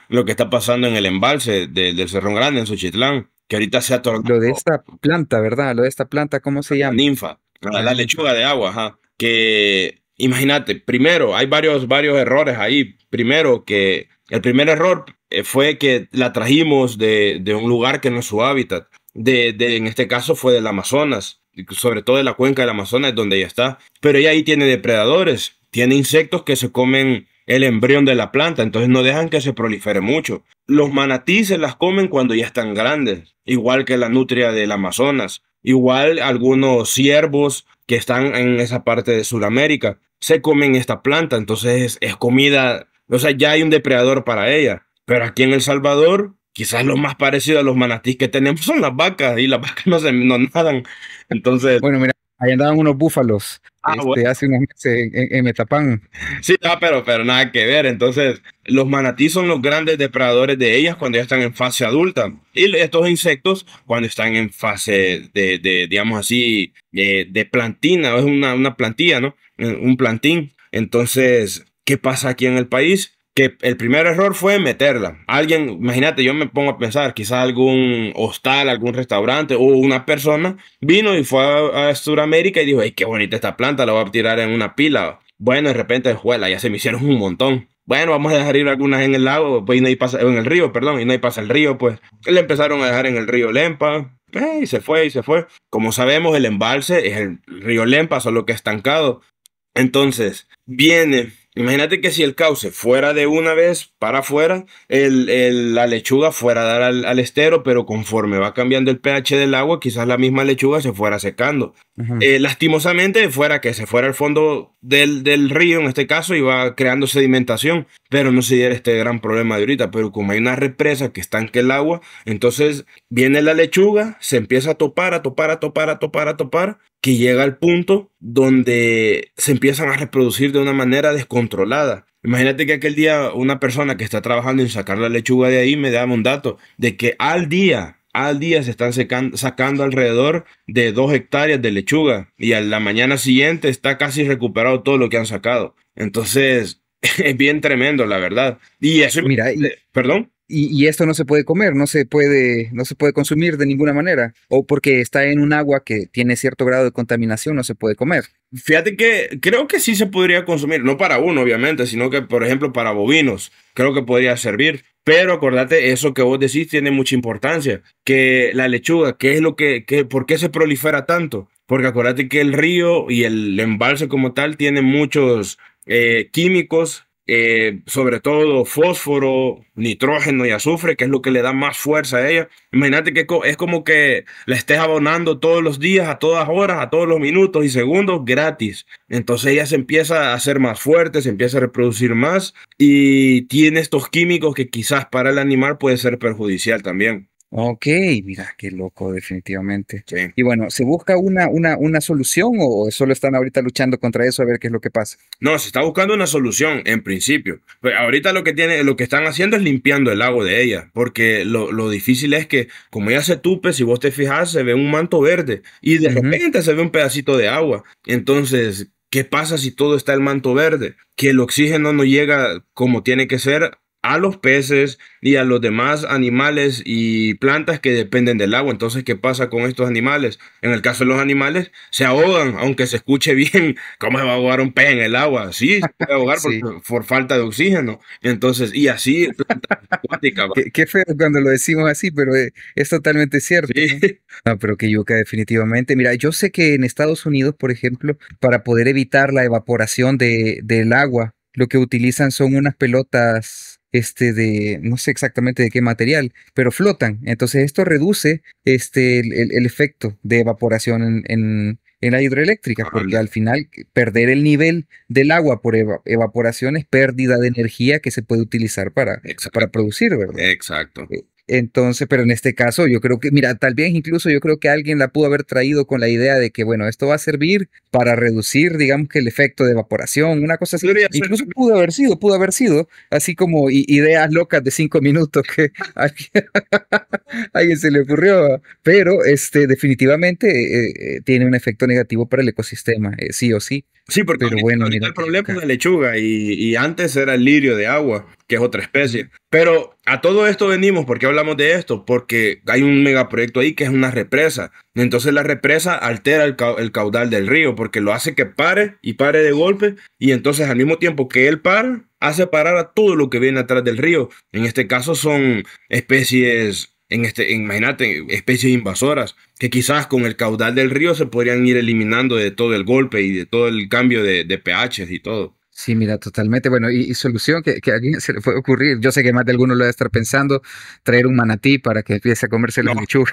lo que está pasando en el embalse del Cerrón Grande, en Suchitlán, que ahorita se ha Lo de tornado esta planta, ¿verdad? Lo de esta planta, ¿cómo se la llama? ninfa, La la ninfa. lechuga de agua, ajá. Que imagínate, primero, hay varios errores ahí. Primero, que el primer error fue que la trajimos de un lugar que no es su hábitat. En este caso fue del Amazonas, y sobre todo de la cuenca del Amazonas, donde ella está. Pero ella ahí tiene depredadores, tiene insectos que se comen el embrión de la planta, entonces no dejan que se prolifere mucho. Los manatí se las comen cuando ya están grandes, igual que la nutria del Amazonas. Igual algunos ciervos que están en esa parte de Sudamérica se comen esta planta, entonces es comida, o sea, ya hay un depredador para ella. Pero aquí en El Salvador, quizás lo más parecido a los manatís que tenemos son las vacas y las vacas no nadan. Entonces, Bueno, mira, ahí andaban unos búfalos, bueno. hace unos meses en Metapán. Sí, pero nada que ver. Entonces, los manatí son los grandes depredadores de ellas cuando ya están en fase adulta. Y estos insectos cuando están en fase digamos así, de plantina, es una plantilla, ¿no? Un plantín. Entonces, ¿qué pasa aquí en el país? Que el primer error fue meterla. Alguien, imagínate, yo me pongo a pensar, quizás algún hostal, algún restaurante o una persona vino y fue a Sudamérica y dijo, ¡ay, qué bonita esta planta! La voy a tirar en una pila. Bueno, de repente, juela, ya se me hicieron un montón. Bueno, vamos a dejar ir algunas en el lago, pues y no hay pasa, en el río, perdón, y no hay pasa el río, pues. Le empezaron a dejar en el río Lempa, y se fue, y se fue. Como sabemos, el embalse es el río Lempa, solo que estancado. Entonces, viene, imagínate que si el cauce fuera de una vez para afuera, la lechuga fuera a dar al estero, pero conforme va cambiando el pH del agua, quizás la misma lechuga se fuera secando. Ujú. Lastimosamente, fuera que se fuera al fondo del río, en este caso, iba creando sedimentación, pero no se diera este gran problema de ahorita. Pero como hay una represa que estanque el agua, entonces viene la lechuga, se empieza a topar, a topar, a topar, a topar, a topar, que llega al punto donde se empiezan a reproducir de una manera descontrolada. Imagínate que aquel día una persona que está trabajando en sacar la lechuga de ahí me daba un dato de que al día se están sacando alrededor de 2 hectáreas de lechuga y a la mañana siguiente está casi recuperado todo lo que han sacado. Entonces, es bien tremendo, la verdad. Y eso, Mira, perdón. y esto no se puede comer, no se puede consumir de ninguna manera, o porque está en un agua que tiene cierto grado de contaminación, no se puede comer. Fíjate que creo que sí se podría consumir, no para uno, obviamente, sino que, por ejemplo, para bovinos, creo que podría servir. Pero acordate, eso que vos decís tiene mucha importancia, que la lechuga, ¿qué es por qué se prolifera tanto? Porque acordate que el río y el embalse como tal tienen muchos químicos, sobre todo fósforo, nitrógeno y azufre, que es lo que le da más fuerza a ella. Imagínate que es como que la estés abonando todos los días, a todas horas, a todos los minutos y segundos gratis. Entonces ella se empieza a hacer más fuerte, se empieza a reproducir más y tiene estos químicos que quizás para el animal puede ser perjudicial también. Ok, mira, qué loco, definitivamente. Sí. Y bueno, ¿se busca una solución o solo están ahorita luchando contra eso a ver qué es lo que pasa? No, se está buscando una solución en principio. Pero ahorita lo que están haciendo es limpiando el lago de ella, porque lo difícil es que como ella se tupe, si vos te fijas, se ve un manto verde y de Ujú. repente se ve un pedacito de agua. Entonces, ¿qué pasa si todo está el manto verde? Que el oxígeno no llega como tiene que ser a los peces y a los demás animales y plantas que dependen del agua. Entonces, ¿qué pasa con estos animales? En el caso de los animales, se ahogan, aunque se escuche bien. ¿Cómo se va a ahogar un pez en el agua? Sí, se puede ahogar Sí, por falta de oxígeno. Entonces, y así, plantas acuáticas, ¿va? qué feo cuando lo decimos así, pero es totalmente cierto, ¿no? Sí, No, pero que yuca definitivamente. Mira, yo sé que en Estados Unidos, por ejemplo, para poder evitar la evaporación del agua, lo que utilizan son unas pelotas, no sé exactamente de qué material, pero flotan. Entonces esto reduce, el efecto de evaporación en la hidroeléctrica, porque al final perder el nivel del agua por evaporación es pérdida de energía que se puede utilizar para exacto, producir, ¿verdad? exacto. Entonces, pero en este caso, yo creo que, mira, tal vez incluso yo creo que alguien la pudo haber traído con la idea de que, bueno, esto va a servir para reducir, digamos que el efecto de evaporación, una cosa así. Podría ser. Incluso pudo haber sido, así como ideas locas de 5 minutos que a alguien, a alguien se le ocurrió, pero definitivamente tiene un efecto negativo para el ecosistema, sí o sí. Sí, porque Pero bueno, ahorita mira el que problema es yuca. la lechuga y antes era el lirio de agua, que es otra especie. Pero a todo esto venimos, ¿por qué hablamos de esto? Porque hay un megaproyecto ahí que es una represa. Entonces la represa altera el caudal del río porque lo hace que pare y pare de golpe y entonces al mismo tiempo que él para, hace parar a todo lo que viene atrás del río. En este caso son especies... imagínate, especies invasoras que quizás con el caudal del río se podrían ir eliminando de todo el golpe y de todo el cambio de pHs y todo. Sí, mira, totalmente. Bueno, y solución que a alguien se le puede ocurrir. Yo sé que más de alguno lo debe estar pensando, traer un manatí para que empiece a comerse No, la lechuga.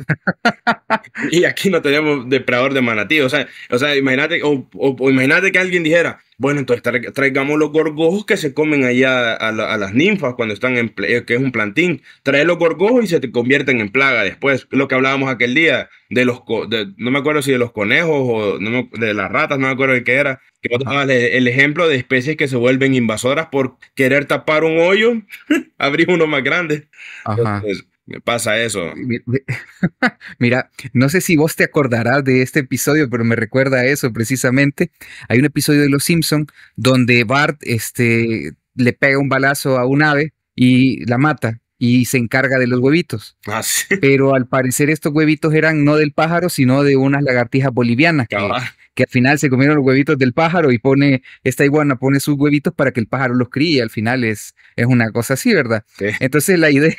y aquí no tenemos depredador de manatí. O sea, imagínate, o imagínate que alguien dijera, bueno, entonces traigamos los gorgojos que se comen allá a las ninfas cuando están que es un plantín. Trae los gorgojos y se te convierten en plaga después. Lo que hablábamos aquel día de no me acuerdo si de los conejos o de las ratas, no me acuerdo de qué era. Que vos Ajá, dabas el ejemplo de especies que se vuelven invasoras por querer tapar un hoyo, abrir uno más grande. ajá. Entonces, pasa eso. Mira, no sé si vos te acordarás de este episodio, pero me recuerda a eso precisamente. Hay un episodio de Los Simpson donde Bart, le pega un balazo a un ave y la mata y se encarga de los huevitos. Así, Pero al parecer estos huevitos eran no del pájaro, sino de unas lagartijas bolivianas cabal. que al final se comieron los huevitos del pájaro y esta iguana pone sus huevitos para que el pájaro los críe y al final es una cosa así, ¿verdad? Entonces la idea,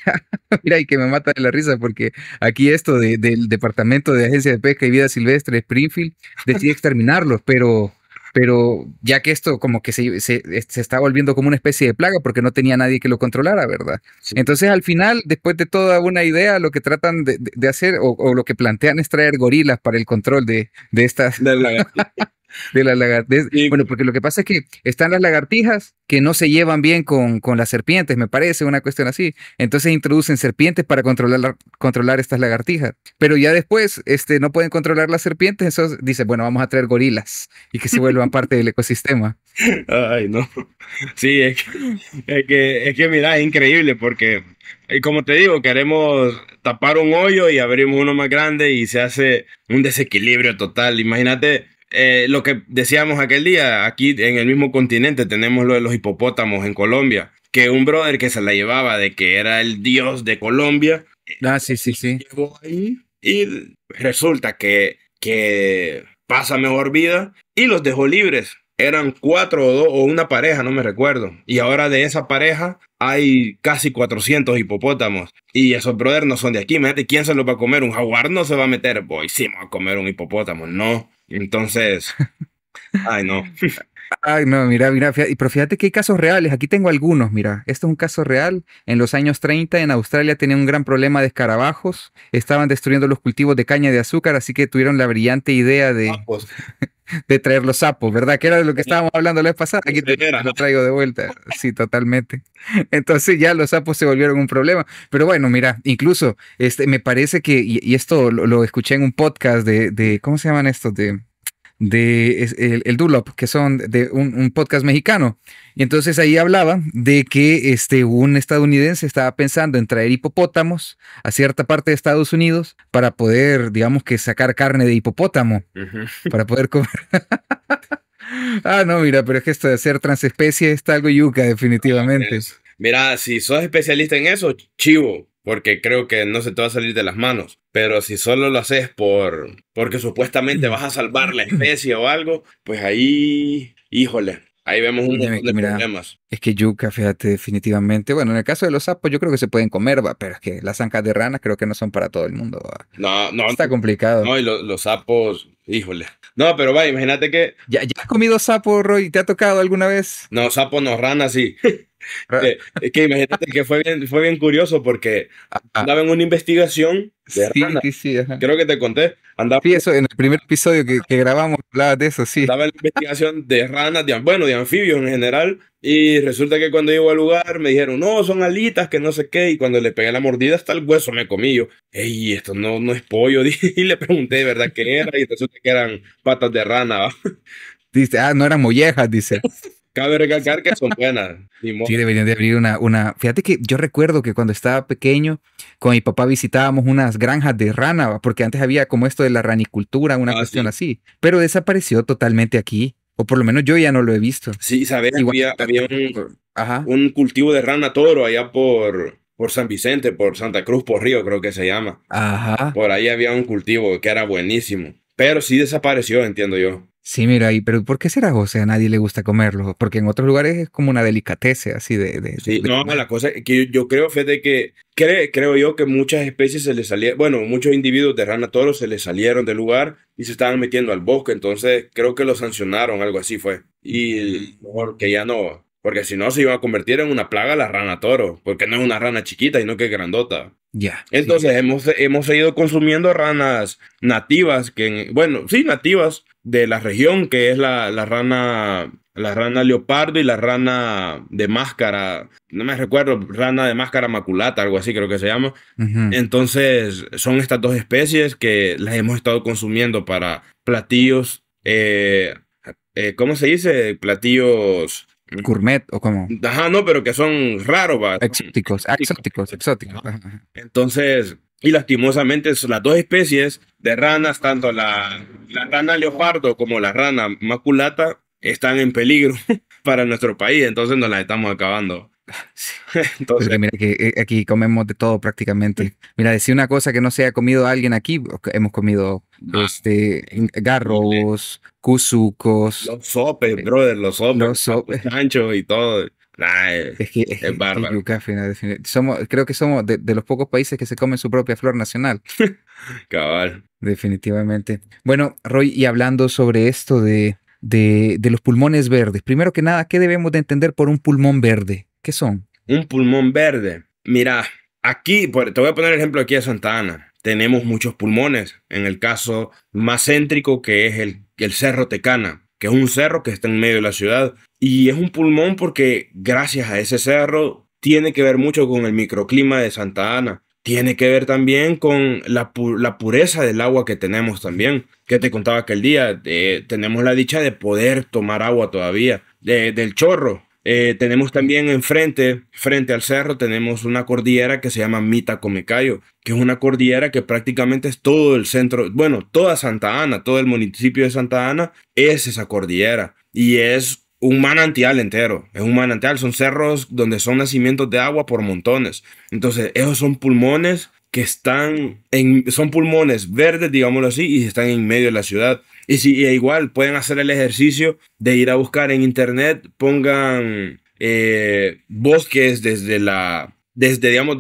mira, y que me mata de la risa porque aquí del Departamento de Agencia de Pesca y Vida Silvestre, Springfield, decide exterminarlos, pero ya que esto como que se está volviendo como una especie de plaga porque no tenía nadie que lo controlara, ¿verdad? Sí. Entonces al final, después de toda una idea, lo que tratan de hacer o lo que plantean es traer gorilas para el control de estas De la- de las lagartijas. y, Bueno, porque lo que pasa es que están las lagartijas que no se llevan bien con las serpientes, me parece, una cuestión así. Entonces introducen serpientes para controlar estas lagartijas. Pero ya después no pueden controlar las serpientes, entonces dice, bueno, vamos a traer gorilas y que se vuelvan parte del ecosistema. ay, no. Sí, es que mira, es increíble porque, como te digo, queremos tapar un hoyo y abrimos uno más grande y se hace un desequilibrio total. Imagínate lo que decíamos aquel día, aquí en el mismo continente tenemos lo de los hipopótamos en Colombia, que un brother que se la llevaba de que era el dios de Colombia, Ah, sí, sí, sí. llegó ahí y resulta que pasa mejor vida y los dejó libres. Eran cuatro o una pareja, no me recuerdo. Y ahora de esa pareja hay casi 400 hipopótamos. Y esos brothers no son de aquí. Imagínate, ¿quién se los va a comer? Un jaguar no se va a meter. Voy, sí, me va a comer un hipopótamo. No. Entonces, ay, no. Ay, no, mira, pero fíjate que hay casos reales. Aquí tengo algunos, mira. Esto es un caso real. En los años 30 en Australia tenían un gran problema de escarabajos. Estaban destruyendo los cultivos de caña de azúcar, así que tuvieron la brillante idea Ah, pues, de traer los sapos, ¿verdad? Que era de lo que estábamos hablando la vez pasada. Aquí te era. lo traigo de vuelta. Sí, totalmente. Entonces ya los sapos se volvieron un problema. Pero bueno, mira, incluso me parece que, y esto lo escuché en un podcast ¿cómo se llaman estos? El Dulop, que son de un podcast mexicano. Y entonces ahí hablaban de que un estadounidense estaba pensando en traer hipopótamos a cierta parte de Estados Unidos para poder, digamos que sacar carne de hipopótamo, Ujú. para poder comer. Ah, no, mira, pero es que esto de ser transespecie está algo yuca, definitivamente. Mira, si sos especialista en eso, chivo, porque creo que no se te va a salir de las manos. Pero si solo lo haces porque supuestamente vas a salvar la especie o algo, pues ahí, híjole, ahí vemos un montón de Mira, problemas. es que yuca, fíjate, definitivamente. Bueno, en el caso de los sapos, yo creo que se pueden comer, va, pero es que las ancas de ranas creo que no son para todo el mundo, va. No, no, Está complicado. no, y los sapos, híjole. No, pero va, imagínate que, ¿Ya has comido sapo, Roy? ¿Te ha tocado alguna vez? no, sapos, no, ranas, sí. Ra- Es que imagínate que fue bien curioso porque Ah, andaba en una investigación de sí, ranas. sí, sí, ajá. Creo que te conté. Andaba Sí, eso, en el primer episodio que grabamos hablabas de eso, sí. Andaba en la investigación de ranas, bueno, de anfibios en general, y resulta que cuando llego al lugar me dijeron, no, son alitas, que no sé qué, y cuando le pegué la mordida hasta el hueso me comí yo, ey, esto no es pollo, dije, y le pregunté de verdad qué era, y resulta que eran patas de rana, ¿va? Dice, no eran mollejas, dice. Cabe recalcar que son buenas, ni Sí, modo. deberían de abrir una. Fíjate que yo recuerdo que cuando estaba pequeño, con mi papá visitábamos unas granjas de rana, ¿va? Porque antes había como esto de la ranicultura, una Ah, cuestión sí. así, pero desapareció totalmente aquí. O por lo menos yo ya no lo he visto. Sí, ¿sabes? Igual. Había Ajá. un cultivo de rana toro allá por San Vicente, por Santa Cruz, por Río, creo que se llama. Ajá. Por ahí había un cultivo que era buenísimo. Pero sí desapareció, entiendo yo. Sí, mira, pero ¿por qué será, José? A nadie le gusta comerlo, porque en otros lugares es como una delicatese así Sí, de no, comer. la cosa es que yo creo, fíjate que creo yo que muchas especies se les salieron, bueno, muchos individuos de rana toro se les salieron del lugar y se estaban metiendo al bosque, entonces creo que lo sancionaron, algo así fue. Y mejor que ya no, porque si no se iba a convertir en una plaga la rana toro, porque no es una rana chiquita, sino que es grandota. Ya, sí. Entonces hemos seguido consumiendo ranas nativas, bueno, sí, nativas de la región, que es la rana leopardo y la rana de máscara, no me recuerdo, rana de máscara maculata, algo así creo que se llama. Ujú. Entonces son estas dos especies que las hemos estado consumiendo para platillos, ¿cómo se dice? Platillos... Gourmet o como Ajá, no, pero que son raros, va. exóticos, exóticos, exóticos. Ajá. Ajá, ajá. Entonces, y lastimosamente las dos especies de ranas, tanto la rana leopardo como la rana maculata, están en peligro para nuestro país, entonces nos las estamos acabando. Sí. Pero Entonces, que mira que aquí comemos de todo prácticamente. Mira, decir una cosa que no se haya comido alguien aquí, o que hemos comido increíble. garrobos, cuzucos, Los sopes, eh, brother, los sopes, los pato chancho y todo. Nah, es es bárbaro. yuca, somos, creo que somos de los pocos países que se comen su propia flor nacional, Cabal. definitivamente. Bueno, Roy, y hablando sobre esto de los pulmones verdes, primero que nada, ¿qué debemos de entender por un pulmón verde? ¿Qué son? Un pulmón verde. Mira, aquí, te voy a poner el ejemplo aquí de Santa Ana. Tenemos muchos pulmones. En el caso más céntrico, que es el Cerro Tecana, que es un cerro que está en medio de la ciudad. Y es un pulmón porque gracias a ese cerro tiene que ver mucho con el microclima de Santa Ana. Tiene que ver también con la pureza del agua que tenemos también. Que te contaba aquel día, tenemos la dicha de poder tomar agua todavía del chorro. Tenemos también frente al cerro, tenemos una cordillera que se llama Mitacomecayo, que es una cordillera que prácticamente es todo el centro, bueno, toda Santa Ana, todo el municipio de Santa Ana es esa cordillera y es un manantial entero, es un manantial, son cerros donde son nacimientos de agua por montones. Entonces, esos son pulmones que son pulmones verdes, digámoslo así, y están en medio de la ciudad. Y si igual pueden hacer el ejercicio de ir a buscar en internet, pongan bosques digamos,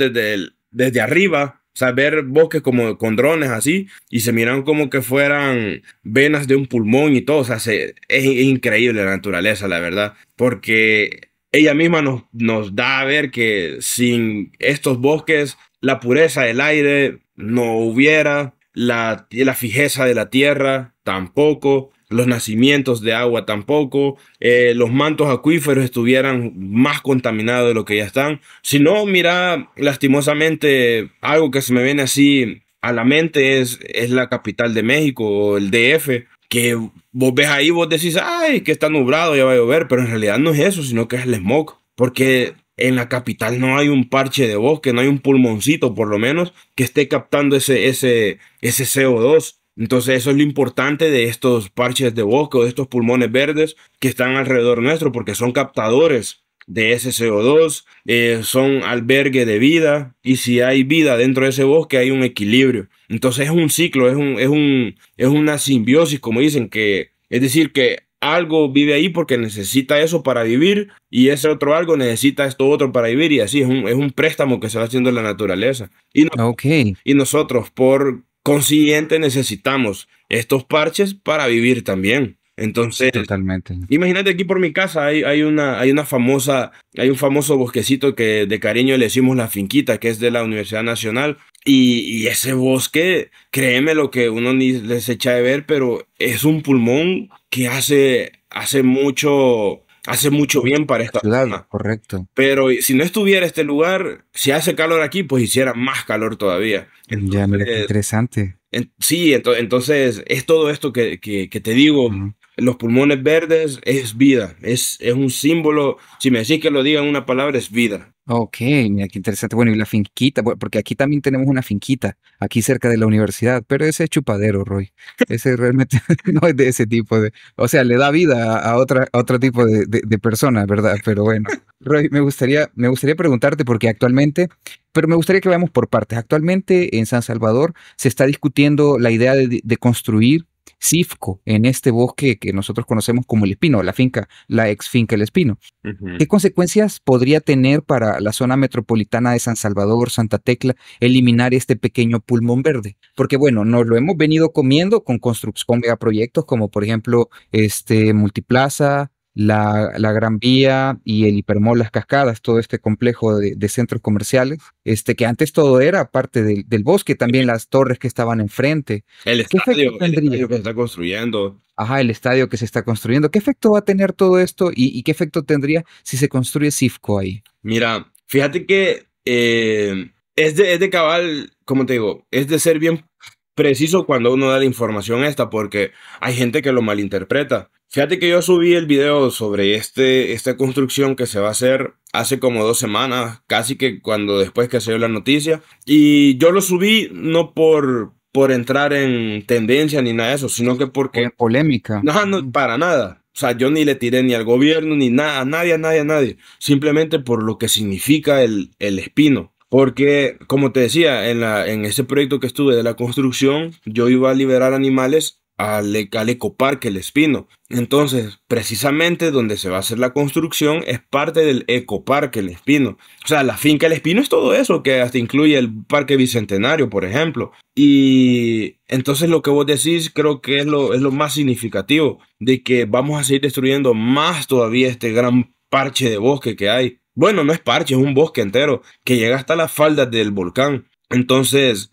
desde arriba, o sea, ver bosques como con drones así, y se miran como que fueran venas de un pulmón y todo, o sea, es increíble la naturaleza, la verdad, porque ella misma nos da a ver que sin estos bosques, la pureza del aire no hubiera, la fijeza de la tierra tampoco, los nacimientos de agua tampoco, los mantos acuíferos estuvieran más contaminados de lo que ya están. Si no, mira, lastimosamente, algo que se me viene así a la mente es la capital de México, o el DF, que vos ves ahí, vos decís, ay, que está nublado, ya va a llover, pero en realidad no es eso, sino que es el smog, porque en la capital no hay un parche de bosque, no hay un pulmoncito por lo menos que esté captando ese CO2. Entonces eso es lo importante de estos parches de bosque o de estos pulmones verdes que están alrededor nuestro porque son captadores de ese CO2, son albergue de vida y si hay vida dentro de ese bosque hay un equilibrio. Entonces es un ciclo, es una simbiosis, como dicen, es decir, que algo vive ahí porque necesita eso para vivir y ese otro algo necesita esto otro para vivir y así es un préstamo que se va haciendo en la naturaleza. Ok, Y nosotros, por consiguiente, necesitamos estos parches para vivir también. sí, Entonces, totalmente. imagínate aquí por mi casa hay un famoso bosquecito que de cariño le decimos la finquita, que es de la Universidad Nacional. Y ese bosque, créeme lo que uno ni les echa de ver, pero es un pulmón que hace mucho bien para esta Ciudad, zona. correcto. Pero si no estuviera este lugar, si hace calor aquí, pues hiciera más calor todavía. Ya, mira qué Entonces, interesante. sí, entonces es todo esto que te digo, Ujú. los pulmones verdes es vida, es un símbolo. Si me decís que lo diga en una palabra, es vida. Ok, mira qué interesante. Bueno, y la finquita, porque aquí también tenemos una finquita, aquí cerca de la universidad, pero ese es chupadero, Roy. Ese realmente no es de ese tipo de, o sea, le da vida a otro tipo de personas, ¿verdad? Pero bueno, Roy, me gustaría preguntarte, porque actualmente, pero me gustaría que veamos por partes. Actualmente en San Salvador se está discutiendo la idea de construir Cifco en este bosque que nosotros conocemos como El Espino, la finca, la ex finca El Espino. ¿Qué Ujú. consecuencias podría tener para la zona metropolitana de San Salvador, Santa Tecla, eliminar este pequeño pulmón verde? Porque bueno, nos lo hemos venido comiendo con megaproyectos como por ejemplo Multiplaza, la Gran Vía y el Hipermall Las Cascadas, todo este complejo de centros comerciales, que antes todo era parte del bosque, también las torres que estaban enfrente. ¿Qué efecto El tendría? estadio que se está construyendo. Ajá, el estadio que se está construyendo. ¿Qué efecto va a tener todo esto y qué efecto tendría si se construye Cifco ahí? Mira, fíjate que es de cabal, como te digo, es de ser bien preciso cuando uno da la información esta, porque hay gente que lo malinterpreta. Fíjate que yo subí el video sobre esta construcción que se va a hacer hace como 2 semanas, casi que cuando después que se dio la noticia, y yo lo subí no por entrar en tendencia ni nada de eso, sino que porque Polémica. no, no, para nada. O sea, yo ni le tiré ni al gobierno, ni nada, a nadie, a nadie, a nadie. Simplemente por lo que significa el espino. Porque, como te decía, en ese proyecto que estuve de la construcción, yo iba a liberar animales al ecoparque El Espino. Entonces, precisamente donde se va a hacer la construcción es parte del ecoparque El Espino. O sea, la finca El Espino es todo eso, que hasta incluye el Parque Bicentenario, por ejemplo. Y entonces lo que vos decís creo que es lo más significativo, de que vamos a seguir destruyendo más todavía este gran parche de bosque que hay. Bueno, no es parche, es un bosque entero que llega hasta las faldas del volcán. Entonces,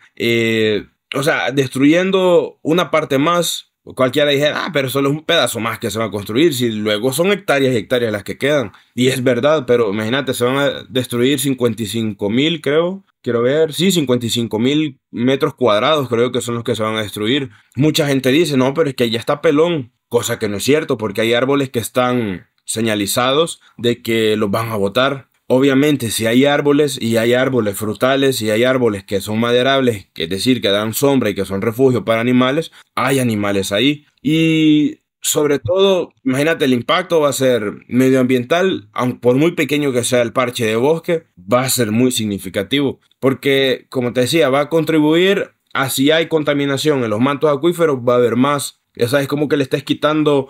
o sea, destruyendo una parte más, cualquiera dijera, ah, pero solo es un pedazo más que se va a construir, si luego son hectáreas y hectáreas las que quedan. Y es verdad, pero imagínate, se van a destruir 55.000, creo. Quiero ver, sí, 55.000 metros cuadrados creo que son los que se van a destruir. Mucha gente dice, no, pero es que ya está pelón, cosa que no es cierto, porque hay árboles que están señalizados de que los van a botar. Obviamente, si hay árboles y hay árboles frutales y hay árboles que son maderables, que es decir, que dan sombra y que son refugio para animales, hay animales ahí. Y sobre todo, imagínate, el impacto va a ser medioambiental, aun por muy pequeño que sea el parche de bosque, va a ser muy significativo. Porque, como te decía, va a contribuir a si hay contaminación en los mantos acuíferos, va a haber más. Ya sabes, como que le estás quitando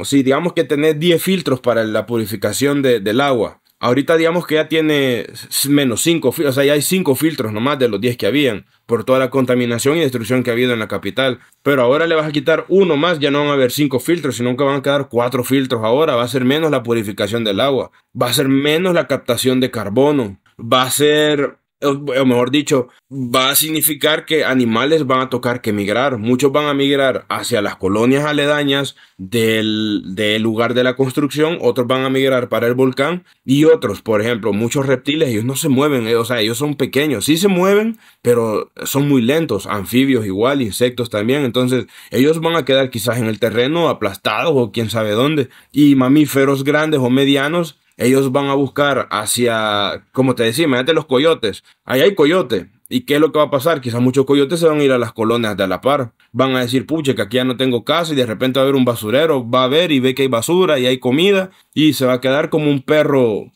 si digamos que tenés 10 filtros para la purificación del agua. Ahorita digamos que ya tiene menos 5, o sea, ya hay 5 filtros nomás de los 10 que habían, por toda la contaminación y destrucción que ha habido en la capital. Pero ahora le vas a quitar uno más, ya no van a haber 5 filtros, sino que van a quedar 4 filtros ahora. Va a ser menos la purificación del agua, va a ser menos la captación de carbono, va a ser, o mejor dicho, va a significar que animales van a tocar que migrar. Muchos van a migrar hacia las colonias aledañas del lugar de la construcción, otros van a migrar para el volcán y otros, por ejemplo, muchos reptiles, ellos no se mueven, o sea, ellos son pequeños, sí se mueven, pero son muy lentos, anfibios igual, insectos también, entonces ellos van a quedar quizás en el terreno aplastados o quién sabe dónde, y mamíferos grandes o medianos, ellos van a buscar hacia, como te decía, imagínate los coyotes. Ahí hay coyote. ¿Y qué es lo que va a pasar? Quizás muchos coyotes se van a ir a las colonias de a la par. Van a decir, pucha, que aquí ya no tengo casa y de repente va a haber un basurero. Va a ver y ve que hay basura y hay comida y se va a quedar como un perro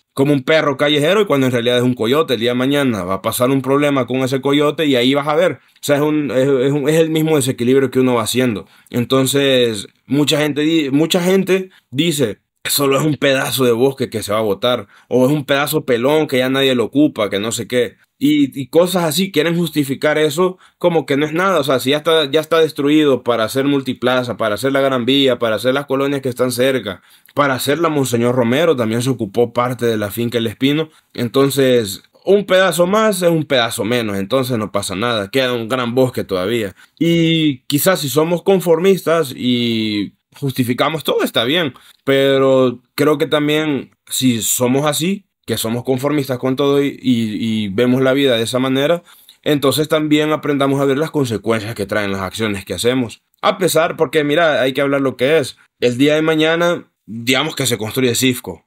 callejero y cuando en realidad es un coyote. El día de mañana va a pasar un problema con ese coyote y ahí vas a ver. O sea, es el mismo desequilibrio que uno va haciendo. Entonces, mucha gente dice, solo es un pedazo de bosque que se va a botar, o es un pedazo pelón que ya nadie lo ocupa, que no sé qué. Y cosas así, quieren justificar eso como que no es nada. O sea, si ya está destruido para hacer Multiplaza, para hacer la Gran Vía, para hacer las colonias que están cerca, para hacer la Monseñor Romero, también se ocupó parte de la finca El Espino. Entonces, un pedazo más es un pedazo menos, entonces no pasa nada, queda un gran bosque todavía. Y quizás si somos conformistas y justificamos todo, está bien, pero creo que también si somos así, que somos conformistas con todo y vemos la vida de esa manera, entonces también aprendamos a ver las consecuencias que traen las acciones que hacemos. A pesar, porque mira, hay que hablar lo que es. El día de mañana, digamos que se construye Cifco.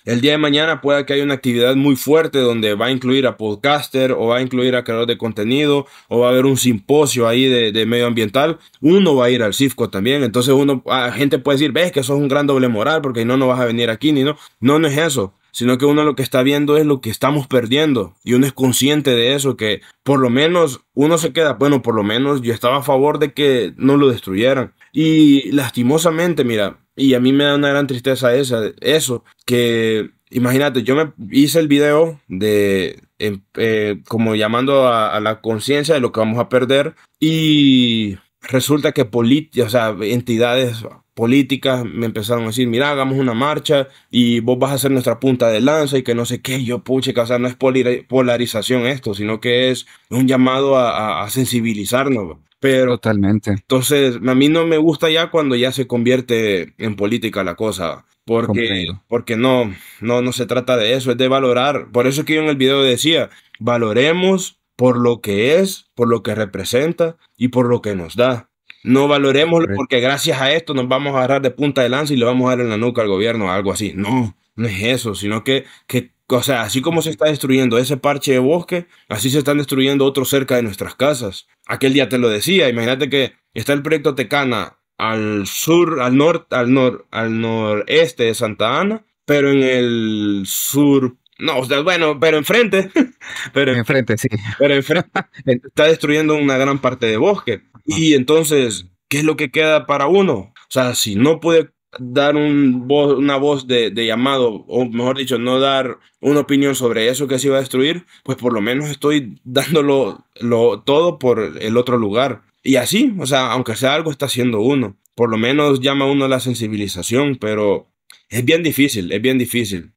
El día de mañana puede que haya una actividad muy fuerte donde va a incluir a podcaster o va a incluir a creador de contenido o va a haber un simposio ahí de medioambiental. Uno va a ir al Cifco también. Entonces gente puede decir, ves que eso es un gran doble moral porque no vas a venir aquí ni no. No, no es eso. Sino que uno lo que está viendo es lo que estamos perdiendo y uno es consciente de eso, que por lo menos uno se queda, bueno, por lo menos yo estaba a favor de que no lo destruyeran. Y lastimosamente, mira, y a mí me da una gran tristeza eso, que imagínate, yo me hice el video como llamando a la conciencia de lo que vamos a perder y resulta que o sea, entidades políticas me empezaron a decir, mira, hagamos una marcha y vos vas a ser nuestra punta de lanza y que no sé qué. Yo, pucha, o sea, no es polarización esto, sino que es un llamado a sensibilizarnos. Pero Totalmente. entonces, a mí no me gusta ya cuando ya se convierte en política la cosa, Comprendo. porque no se trata de eso, es de valorar. Por eso es que yo en el video decía, valoremos por lo que es, por lo que representa y por lo que nos da. No valoremoslo Correcto. porque gracias a esto nos vamos a agarrar de punta de lanza y le vamos a dar en la nuca al gobierno o algo así. No, no es eso, sino o sea, así como se está destruyendo ese parche de bosque, así se están destruyendo otros cerca de nuestras casas. Aquel día te lo decía, imagínate que está el proyecto Tecana al sur, al noreste de Santa Ana, pero en el sur, no, o sea, bueno, pero enfrente, pero Enfrente, sí. pero enfrente está destruyendo una gran parte de bosque. Ajá. Y entonces, ¿qué es lo que queda para uno? O sea, si no puede dar una voz de llamado, o mejor dicho, no dar una opinión sobre eso que se iba a destruir, pues por lo menos estoy dándolo todo por el otro lugar. Y así, o sea, aunque sea algo, está haciendo uno. Por lo menos llama uno a la sensibilización, pero es bien difícil, es bien difícil.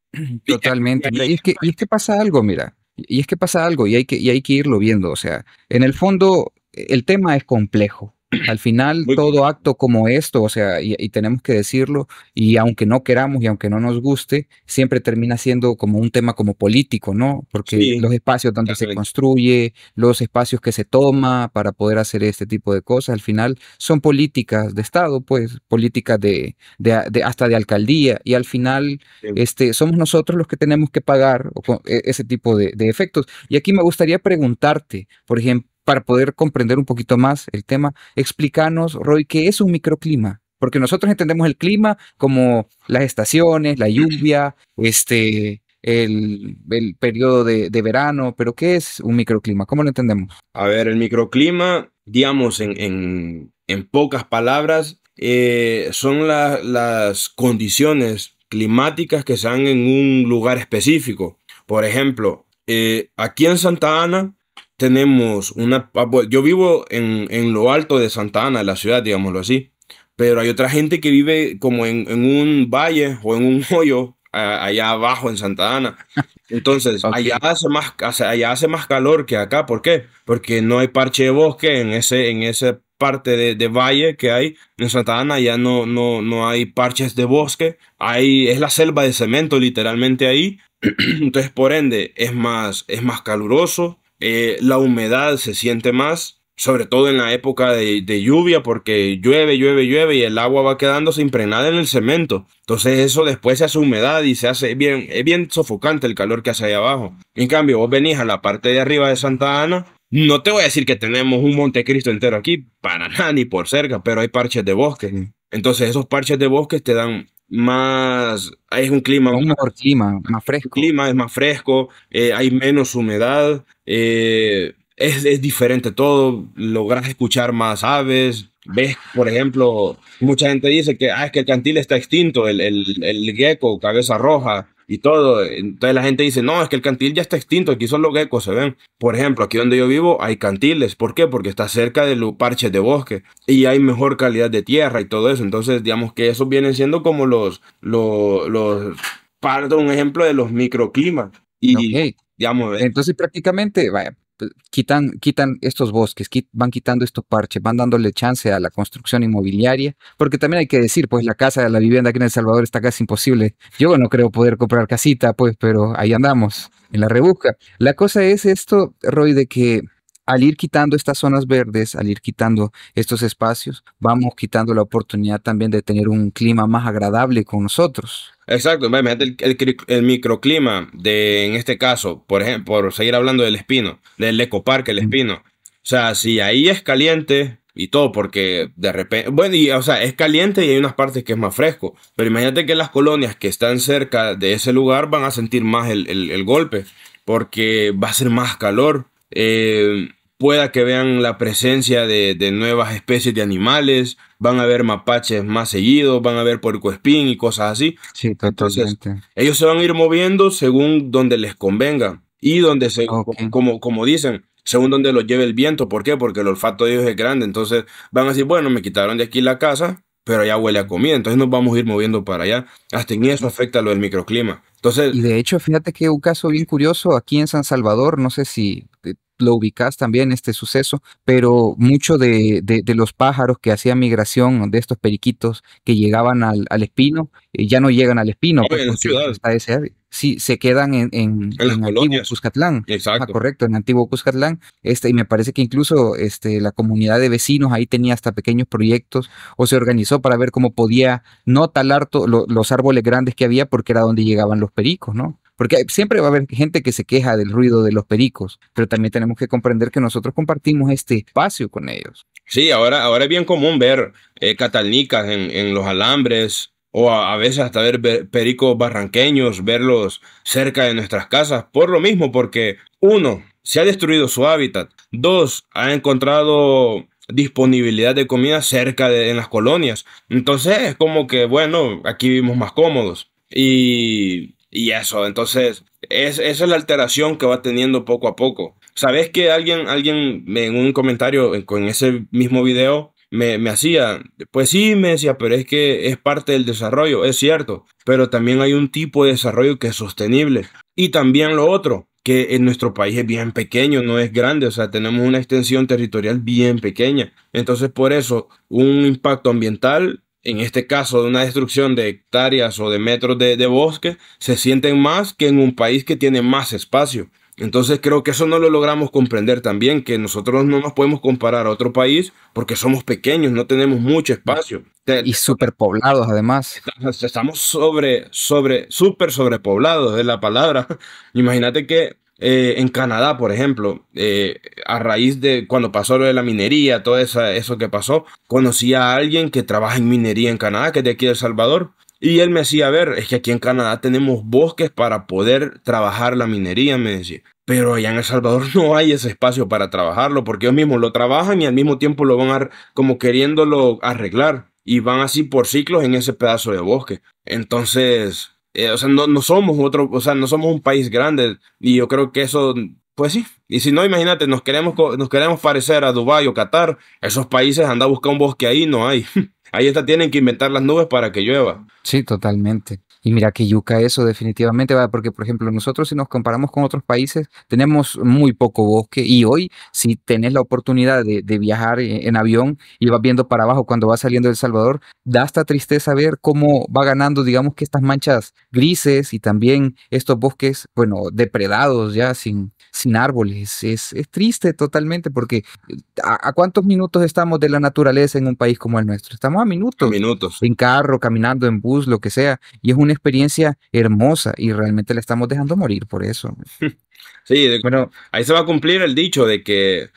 Totalmente. Mira, y es que pasa algo, mira, y es que pasa algo y hay que irlo viendo. O sea, en el fondo, el tema es complejo. Al final, Muy todo acto como esto, o sea, y tenemos que decirlo, y aunque no queramos y aunque no nos guste, siempre termina siendo como un tema como político, ¿no? Porque sí, los espacios donde se totalmente. construye, los espacios que se toma para poder hacer este tipo de cosas, al final son políticas de Estado, pues, políticas hasta de alcaldía, y al final somos nosotros los que tenemos que pagar ese tipo de efectos. Y aquí me gustaría preguntarte, por ejemplo, para poder comprender un poquito más el tema, explícanos, Roy, ¿qué es un microclima? Porque nosotros entendemos el clima como las estaciones, la lluvia, el periodo de verano, pero ¿qué es un microclima? ¿Cómo lo entendemos? A ver, el microclima, digamos, en pocas palabras, son las condiciones climáticas que se dan en un lugar específico. Por ejemplo, aquí en Santa Ana tenemos yo vivo en lo alto de Santa Ana, la ciudad, digámoslo así, pero hay otra gente que vive como en un valle o en un hoyo allá abajo en Santa Ana. Entonces, Ok, allá hace más calor que acá. ¿Por qué? Porque no hay parche de bosque en esa parte de valle que hay. En Santa Ana ya no hay parches de bosque. Es la selva de cemento literalmente ahí. Entonces, por ende, es más caluroso. La humedad se siente más, sobre todo en la época de lluvia, porque llueve, llueve, llueve y el agua va quedándose impregnada en el cemento. Entonces eso después se hace humedad y es bien sofocante el calor que hace ahí abajo. En cambio, vos venís a la parte de arriba de Santa Ana, no te voy a decir que tenemos un Montecristo entero aquí, para nada, ni por cerca, pero hay parches de bosque. sí. Entonces esos parches de bosque te dan es un clima Un mejor clima, más fresco. es más fresco, hay menos humedad, es diferente todo, logras escuchar más aves, ves, por ejemplo, mucha gente dice que es que el cantil está extinto, el gecko, cabeza roja y todo, entonces la gente dice, no, es que el cantil ya está extinto, aquí solo geckos se ven. Por ejemplo, aquí donde yo vivo hay cantiles, ¿por qué? Porque está cerca de los parches de bosque y hay mejor calidad de tierra y todo eso, entonces digamos que esos vienen siendo como los para dar un ejemplo de los microclimas. Ok. Y, digamos, Entonces prácticamente, vaya, quitan estos bosques, van quitando estos parches, van dándole chance a la construcción inmobiliaria, porque también hay que decir, pues la vivienda aquí en El Salvador está casi imposible. Yo no creo poder comprar casita, pues, pero ahí andamos, en la rebusca. La cosa es esto, Roy, de que al ir quitando estas zonas verdes, al ir quitando estos espacios, vamos quitando la oportunidad también de tener un clima más agradable con nosotros. Exacto, imagínate el microclima de, en este caso, por ejemplo, por seguir hablando del Espino, del Ecoparque El Mm. Espino. O sea, si ahí es caliente y todo, porque de repente, bueno, y, o sea, es caliente y hay unas partes que es más fresco, pero imagínate que las colonias que están cerca de ese lugar van a sentir más el golpe, porque va a ser más calor. Pueda que vean la presencia de nuevas especies de animales, van a ver mapaches más seguidos, van a ver puercoespín y cosas así. Sí, Entonces, totalmente. ellos se van a ir moviendo según donde les convenga y donde Ok. como dicen, según donde los lleve el viento. ¿Por qué? Porque el olfato de ellos es grande. Entonces van a decir, bueno, me quitaron de aquí la casa, pero ya huele a comida. Entonces nos vamos a ir moviendo para allá. Hasta en eso afecta lo del microclima. Entonces, Y de hecho, fíjate que un caso bien curioso aquí en San Salvador, no sé si lo ubicas también este suceso, pero mucho de los pájaros que hacían migración de estos periquitos que llegaban al Espino, ya no llegan al Espino, hoy pues en la porque ciudad, está ese, sí, se quedan en las en Antiguo colonias. Cuscatlán. Ah, Exacto. correcto, en Antiguo Cuscatlán, y me parece que incluso la comunidad de vecinos ahí tenía hasta pequeños proyectos o se organizó para ver cómo podía no talar los árboles grandes que había porque era donde llegaban los pericos, ¿no? Porque siempre va a haber gente que se queja del ruido de los pericos, pero también tenemos que comprender que nosotros compartimos este espacio con ellos. Sí, ahora es bien común ver catalnicas en los alambres o a veces hasta ver pericos barranqueños, verlos cerca de nuestras casas, por lo mismo, porque uno, se ha destruido su hábitat, dos, ha encontrado disponibilidad de comida cerca en las colonias, entonces es como que, bueno, aquí vivimos más cómodos y eso, entonces esa es la alteración que va teniendo poco a poco. ¿Sabes que alguien en un comentario con ese mismo video me hacía? Pues sí, me decía, pero es que es parte del desarrollo, es cierto, pero también hay un tipo de desarrollo que es sostenible. Y también lo otro, que en nuestro país es bien pequeño, no es grande, o sea, tenemos una extensión territorial bien pequeña. Entonces, por eso, un impacto ambiental, en este caso de una destrucción de hectáreas o de metros de bosque, se sienten más que en un país que tiene más espacio. Entonces creo que eso no lo logramos comprender también, que nosotros no nos podemos comparar a otro país porque somos pequeños, no tenemos mucho espacio. Y superpoblados además. Estamos súper sobrepoblados, es la palabra. Imagínate que en Canadá, por ejemplo, a raíz de cuando pasó lo de la minería, todo eso que pasó, conocí a alguien que trabaja en minería en Canadá, que es de aquí de El Salvador. Y él me decía, a ver, es que aquí en Canadá tenemos bosques para poder trabajar la minería, me decía. Pero allá en El Salvador no hay ese espacio para trabajarlo, porque ellos mismos lo trabajan y al mismo tiempo lo van como queriéndolo arreglar. Y van así por ciclos en ese pedazo de bosque. Entonces, o sea, no somos otro, o sea, no somos un país grande. Y yo creo que eso, pues sí. Y si no, imagínate, nos queremos parecer a Dubái o Qatar. Esos países anda a buscar un bosque ahí, no hay. Ahí está, tienen que inventar las nubes para que llueva. Sí, totalmente. Y mira que yuca eso definitivamente va, porque por ejemplo nosotros si nos comparamos con otros países tenemos muy poco bosque y hoy si tenés la oportunidad de viajar en avión y vas viendo para abajo cuando vas saliendo de El Salvador, da hasta tristeza ver cómo va ganando, digamos que estas manchas grises y también estos bosques, bueno, depredados ya sin árboles. Es triste totalmente porque a cuántos minutos estamos de la naturaleza en un país como el nuestro? Estamos a A minutos minutos. en carro, caminando, en bus, lo que sea. Y es una experiencia hermosa y realmente la estamos dejando morir por eso. Sí, Bueno, ahí se va a cumplir el dicho de que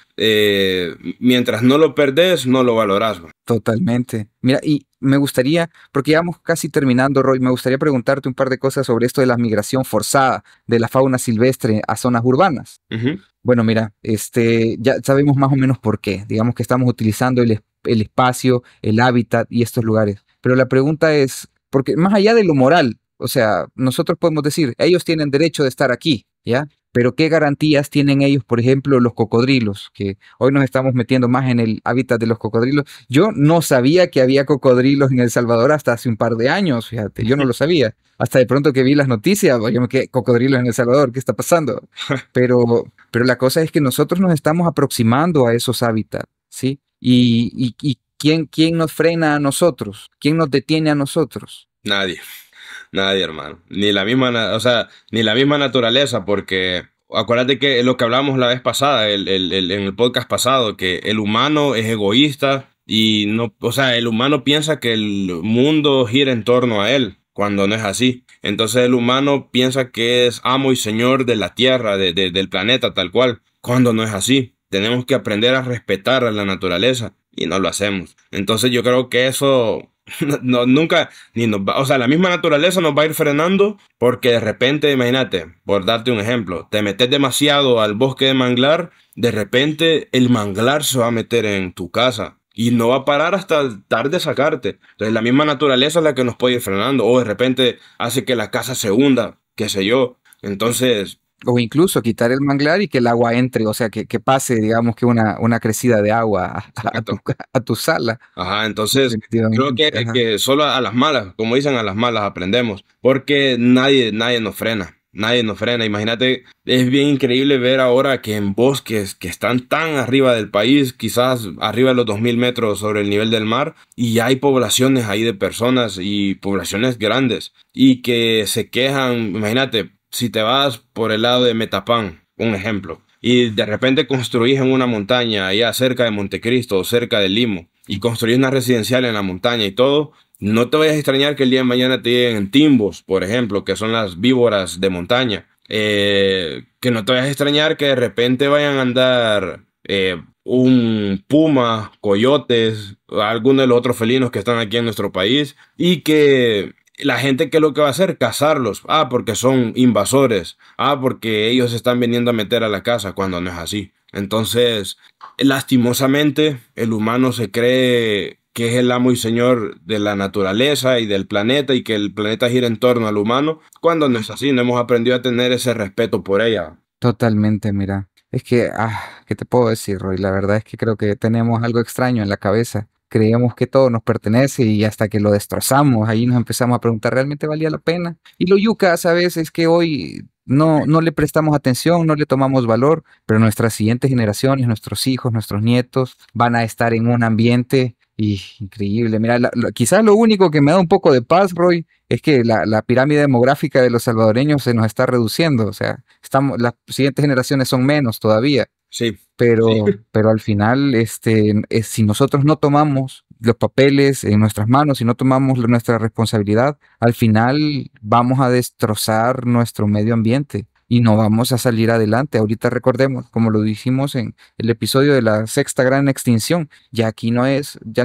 mientras no lo perdés, no lo valorás. totalmente. Mira, y me gustaría, porque ya vamos casi terminando, Roy, me gustaría preguntarte un par de cosas sobre esto de la migración forzada de la fauna silvestre a zonas urbanas. Ujú. Bueno, mira, ya sabemos más o menos por qué. Digamos que estamos utilizando el espacio, el hábitat y estos lugares. Pero la pregunta es, porque más allá de lo moral, o sea, nosotros podemos decir, ellos tienen derecho de estar aquí, ¿ya? Pero ¿qué garantías tienen ellos, por ejemplo, los cocodrilos? Que hoy nos estamos metiendo más en el hábitat de los cocodrilos. Yo no sabía que había cocodrilos en El Salvador hasta hace un par de años, fíjate, yo no lo sabía. Hasta de pronto que vi las noticias, yo me quedé, cocodrilos en El Salvador, ¿qué está pasando? Pero pero la cosa es que nosotros nos estamos aproximando a esos hábitats, ¿sí? Y ¿quién nos frena a nosotros? ¿Quién nos detiene a nosotros? Nadie. Nadie, hermano. Ni la misma, o sea, ni la misma naturaleza, porque acuérdate que lo que hablamos la vez pasada, en el podcast pasado, que el humano es egoísta y no, o sea, el humano piensa que el mundo gira en torno a él, cuando no es así. Entonces el humano piensa que es amo y señor de la tierra, del planeta tal cual, cuando no es así. Tenemos que aprender a respetar a la naturaleza y no lo hacemos. Entonces yo creo que eso nunca, ni nos va, o sea, la misma naturaleza nos va a ir frenando porque de repente, imagínate, por darte un ejemplo, te metes demasiado al bosque de manglar, de repente el manglar se va a meter en tu casa y no va a parar hasta tarde de sacarte. Entonces la misma naturaleza es la que nos puede ir frenando o de repente hace que la casa se hunda, qué sé yo. Entonces, O incluso quitar el manglar y que el agua entre, o sea, que pase, digamos, que una crecida de agua exacto. a tu sala. Ajá, entonces creo Definitivamente. Ajá. que solo a las malas, como dicen, a las malas aprendemos, porque nadie nos frena, nadie nos frena. Imagínate, es bien increíble ver ahora que en bosques que están tan arriba del país, quizás arriba de los 2000 metros sobre el nivel del mar, y ya hay poblaciones ahí de personas y poblaciones grandes, y que se quejan, imagínate, si te vas por el lado de Metapán, un ejemplo y de repente construís en una montaña allá cerca de Montecristo o cerca de Limo y construís una residencial en la montaña y todo, no te vayas a extrañar que el día de mañana te lleguen timbos, por ejemplo, que son las víboras de montaña. Que no te vayas a extrañar que de repente vayan a andar un puma, coyotes, algunos de los otros felinos que están aquí en nuestro país y que la gente, ¿qué es lo que va a hacer? Cazarlos. Ah, porque son invasores. Ah, porque ellos se están viniendo a meter a la casa cuando no es así. Entonces, lastimosamente, el humano se cree que es el amo y señor de la naturaleza y del planeta y que el planeta gira en torno al humano, cuando no es así. No hemos aprendido a tener ese respeto por ella. Totalmente, mira. Es que, ¿qué te puedo decir, Roy? La verdad es que creo que tenemos algo extraño en la cabeza. Creemos que todo nos pertenece y hasta que lo destrozamos, ahí nos empezamos a preguntar, ¿realmente valía la pena? Y lo yuca, ¿sabes? Es que hoy no le prestamos atención, no le tomamos valor, pero nuestras siguientes generaciones, nuestros hijos, nuestros nietos, van a estar en un ambiente increíble. Mira, quizás lo único que me da un poco de paz, Roy, es que la pirámide demográfica de los salvadoreños se nos está reduciendo. O sea, las siguientes generaciones son menos todavía. Sí, sí. Pero al final, si nosotros no tomamos los papeles en nuestras manos, si no tomamos nuestra responsabilidad, al final vamos a destrozar nuestro medio ambiente y no vamos a salir adelante. Ahorita recordemos, como lo dijimos en el episodio de la sexta gran extinción, ya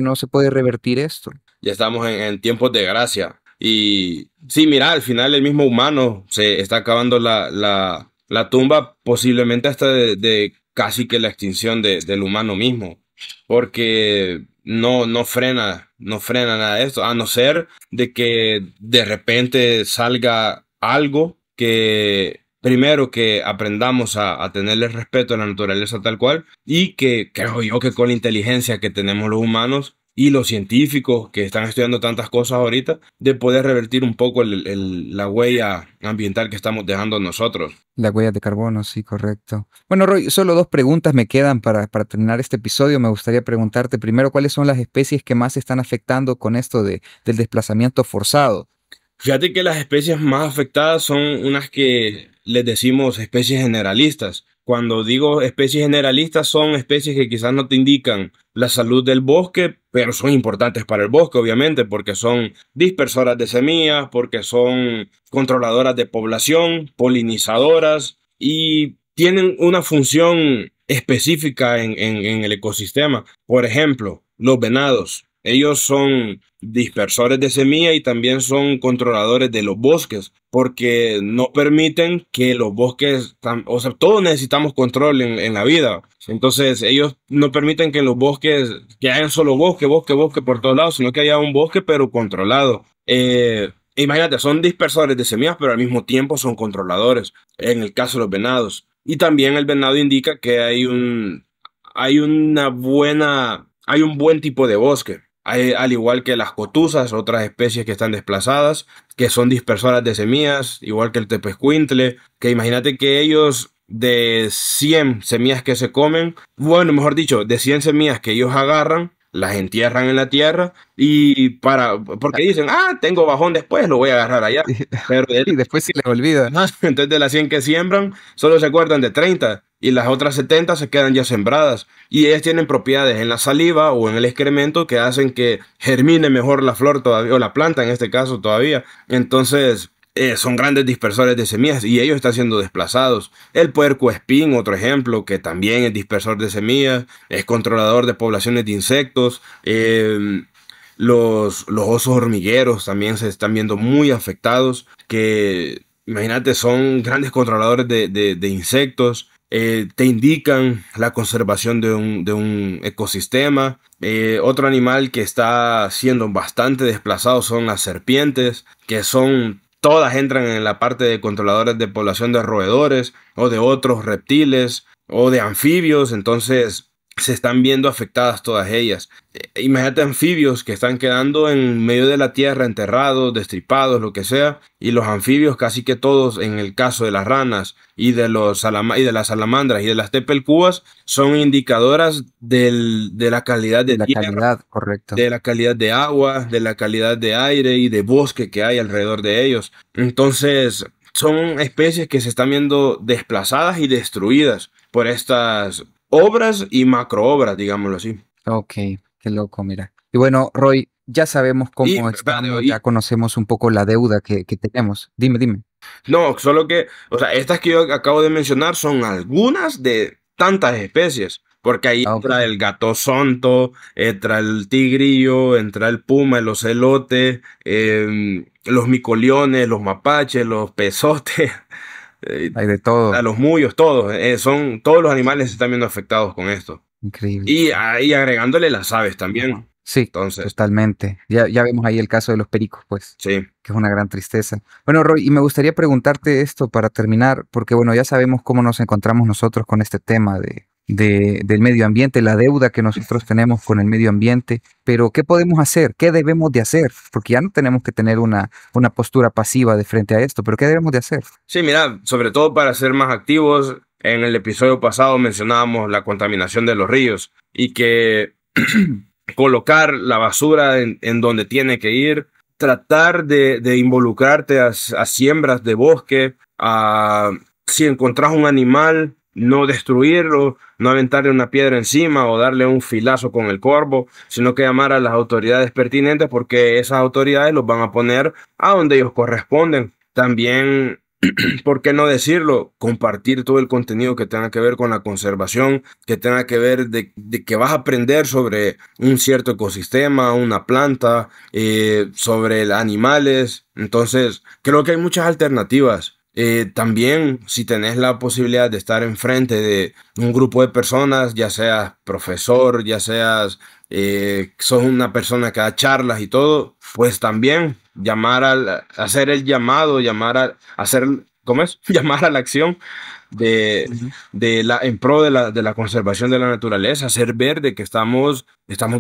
no se puede revertir esto. Ya estamos en tiempos de gracia. Y sí, mira, al final el mismo humano se está acabando la tumba, posiblemente hasta de casi que la extinción del humano mismo. Porque no frena nada de esto, a no ser de que de repente salga algo que primero que aprendamos a tenerle respeto a la naturaleza tal cual y que creo yo que con la inteligencia que tenemos los humanos y los científicos que están estudiando tantas cosas ahorita, de poder revertir un poco la huella ambiental que estamos dejando nosotros. Las huellas de carbono, sí, correcto. Bueno, Roy, solo dos preguntas me quedan para terminar este episodio. Me gustaría preguntarte primero cuáles son las especies que más se están afectando con esto del desplazamiento forzado. Fíjate que las especies más afectadas son unas que les decimos especies generalistas. Cuando digo especies generalistas son especies que quizás no te indican la salud del bosque, pero son importantes para el bosque, obviamente, porque son dispersoras de semillas, porque son controladoras de población, polinizadoras y tienen una función específica en el ecosistema. Por ejemplo, los venados. Ellos son dispersores de semilla y también son controladores de los bosques, porque no permiten que los bosques, o sea, todos necesitamos control en la vida. Entonces, ellos no permiten que los bosques, que haya solo bosque por todos lados, sino que haya un bosque, pero controlado. Imagínate, son dispersores de semillas, pero al mismo tiempo son controladores, en el caso de los venados. Y también el venado indica que hay un buen tipo de bosque. Al igual que las cotuzas, otras especies que están desplazadas, que son dispersoras de semillas, igual que el tepezcuintle, que imagínate que ellos de 100 semillas que se comen, bueno, mejor dicho, de 100 semillas que ellos agarran, las entierran en la tierra porque dicen, tengo bajón después, lo voy a agarrar allá. Pero y después se les olvida. entonces de las 100 que siembran, solo se acuerdan de 30 y las otras 70 se quedan ya sembradas. Y ellas tienen propiedades en la saliva o en el excremento que hacen que germine mejor la flor todavía, o la planta en este caso todavía. Entonces son grandes dispersores de semillas y ellos están siendo desplazados. El puercoespín, otro ejemplo, que también es dispersor de semillas, es controlador de poblaciones de insectos. Los osos hormigueros también se están viendo muy afectados, que imagínate, son grandes controladores de insectos. Te indican la conservación de un ecosistema. Otro animal que está siendo bastante desplazado son las serpientes, que todas entran en la parte de controladores de población de roedores o de otros reptiles o de anfibios. Entonces se están viendo afectadas todas ellas. Imagínate anfibios que están quedando en medio de la tierra, enterrados, destripados, lo que sea. Y los anfibios, casi que todos, en el caso de las ranas y de las salamandras y de las tepelcúas, son indicadoras de la calidad de La tierra, calidad, correcto. de la calidad de agua, de la calidad de aire y de bosque que hay alrededor de ellos. Entonces, son especies que se están viendo desplazadas y destruidas por estas obras y macroobras, digámoslo así. Ok, qué loco, mira. Y bueno, Roy, ya sabemos Y, cómo espérate, estamos, ya conocemos un poco la deuda que tenemos. Dime. no, solo que, o sea, estas que yo acabo de mencionar son algunas de tantas especies. Porque ahí Ah, entra ok. el gato sonto, entra el tigrillo, entra el puma, el ocelote, los micoliones, los mapaches, los pezotes, eh, Hay de a todo. los muyos, todos. Todos los animales se están viendo afectados con esto. Increíble. Y ahí agregándole las aves también. Sí, Entonces, totalmente. Ya vemos ahí el caso de los pericos, pues, sí. que es una gran tristeza. Bueno, Roy, y me gustaría preguntarte esto para terminar, porque bueno, ya sabemos cómo nos encontramos nosotros con este tema del medio ambiente, la deuda que nosotros tenemos con el medio ambiente, pero ¿qué podemos hacer? ¿Qué debemos de hacer? Porque ya no tenemos que tener una postura pasiva de frente a esto, pero ¿qué debemos de hacer? Sí, mira, sobre todo para ser más activos, en el episodio pasado mencionábamos la contaminación de los ríos y que colocar la basura en donde tiene que ir, tratar de involucrarte a siembras de bosque, si encontrás un animal, no destruirlo, no aventarle una piedra encima o darle un filazo con el corvo, sino que llamar a las autoridades pertinentes porque esas autoridades los van a poner a donde ellos corresponden. También, ¿por qué no decirlo? Compartir todo el contenido que tenga que ver con la conservación, que tenga que ver de que vas a aprender sobre un cierto ecosistema, una planta, sobre animales. Entonces, creo que hay muchas alternativas. También, si tenés la posibilidad de estar enfrente de un grupo de personas, ya seas profesor, ya seas sos una persona que da charlas y todo, pues también hacer el llamado, hacer, ¿cómo es? Llamar a la acción Ujú. en pro de la conservación de la naturaleza, hacer ver de que estamos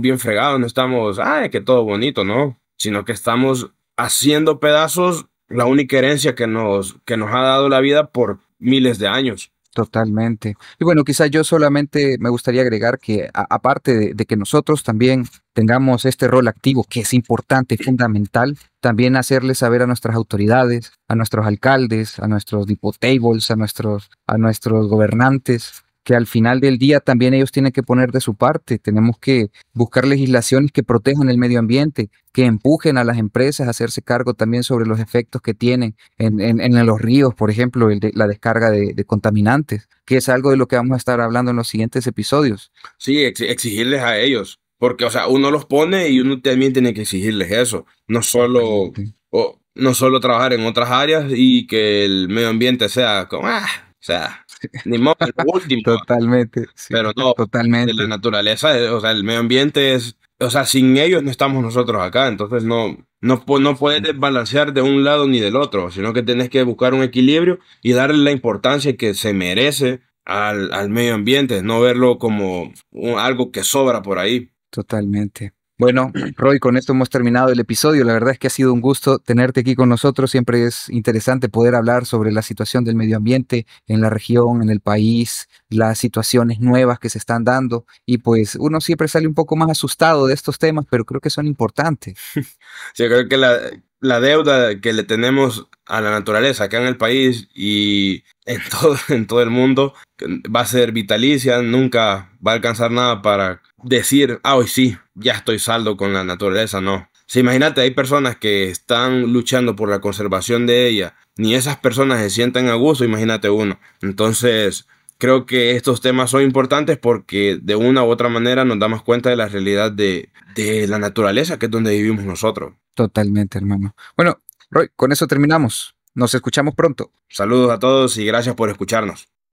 bien fregados, no estamos, que todo bonito, ¿no? Sino que estamos haciendo pedazos la única herencia que nos ha dado la vida por miles de años. Totalmente. Y bueno, quizás yo solamente me gustaría agregar que aparte de que nosotros también tengamos este rol activo, que es importante, fundamental, también hacerle saber a nuestras autoridades, a nuestros alcaldes, a nuestros dipotables, a nuestros gobernantes, que al final del día también ellos tienen que poner de su parte. Tenemos que buscar legislaciones que protejan el medio ambiente, que empujen a las empresas a hacerse cargo también sobre los efectos que tienen en los ríos, por ejemplo, la descarga de contaminantes, que es algo de lo que vamos a estar hablando en los siguientes episodios. Sí, exigirles a ellos, porque, o sea, uno los pone y uno también tiene que exigirles eso, Totalmente. no solo trabajar en otras áreas y que el medio ambiente sea como, o sea, ni modo, es lo último, Totalmente, sí, pero no, de la totalmente. naturaleza, o sea, el medio ambiente es, o sea, sin ellos no estamos nosotros acá, entonces no puedes desbalancear de un lado ni del otro, sino que tienes que buscar un equilibrio y darle la importancia que se merece al medio ambiente, no verlo como algo que sobra por ahí. Totalmente. Bueno, Roy, con esto hemos terminado el episodio. La verdad es que ha sido un gusto tenerte aquí con nosotros. Siempre es interesante poder hablar sobre la situación del medio ambiente en la región, en el país, las situaciones nuevas que se están dando. Y pues uno siempre sale un poco más asustado de estos temas, pero creo que son importantes. Sí, yo creo que la deuda que le tenemos a la naturaleza acá en el país y en todo el mundo va a ser vitalicia, nunca va a alcanzar nada para decir, ah, hoy sí, ya estoy saldo con la naturaleza, no. Sí, imagínate, hay personas que están luchando por la conservación de ella, ni esas personas se sienten a gusto, imagínate uno. Entonces, creo que estos temas son importantes porque de una u otra manera nos damos cuenta de la realidad de la naturaleza, que es donde vivimos nosotros. Totalmente, hermano. Bueno, Roy, con eso terminamos. Nos escuchamos pronto. Saludos a todos y gracias por escucharnos.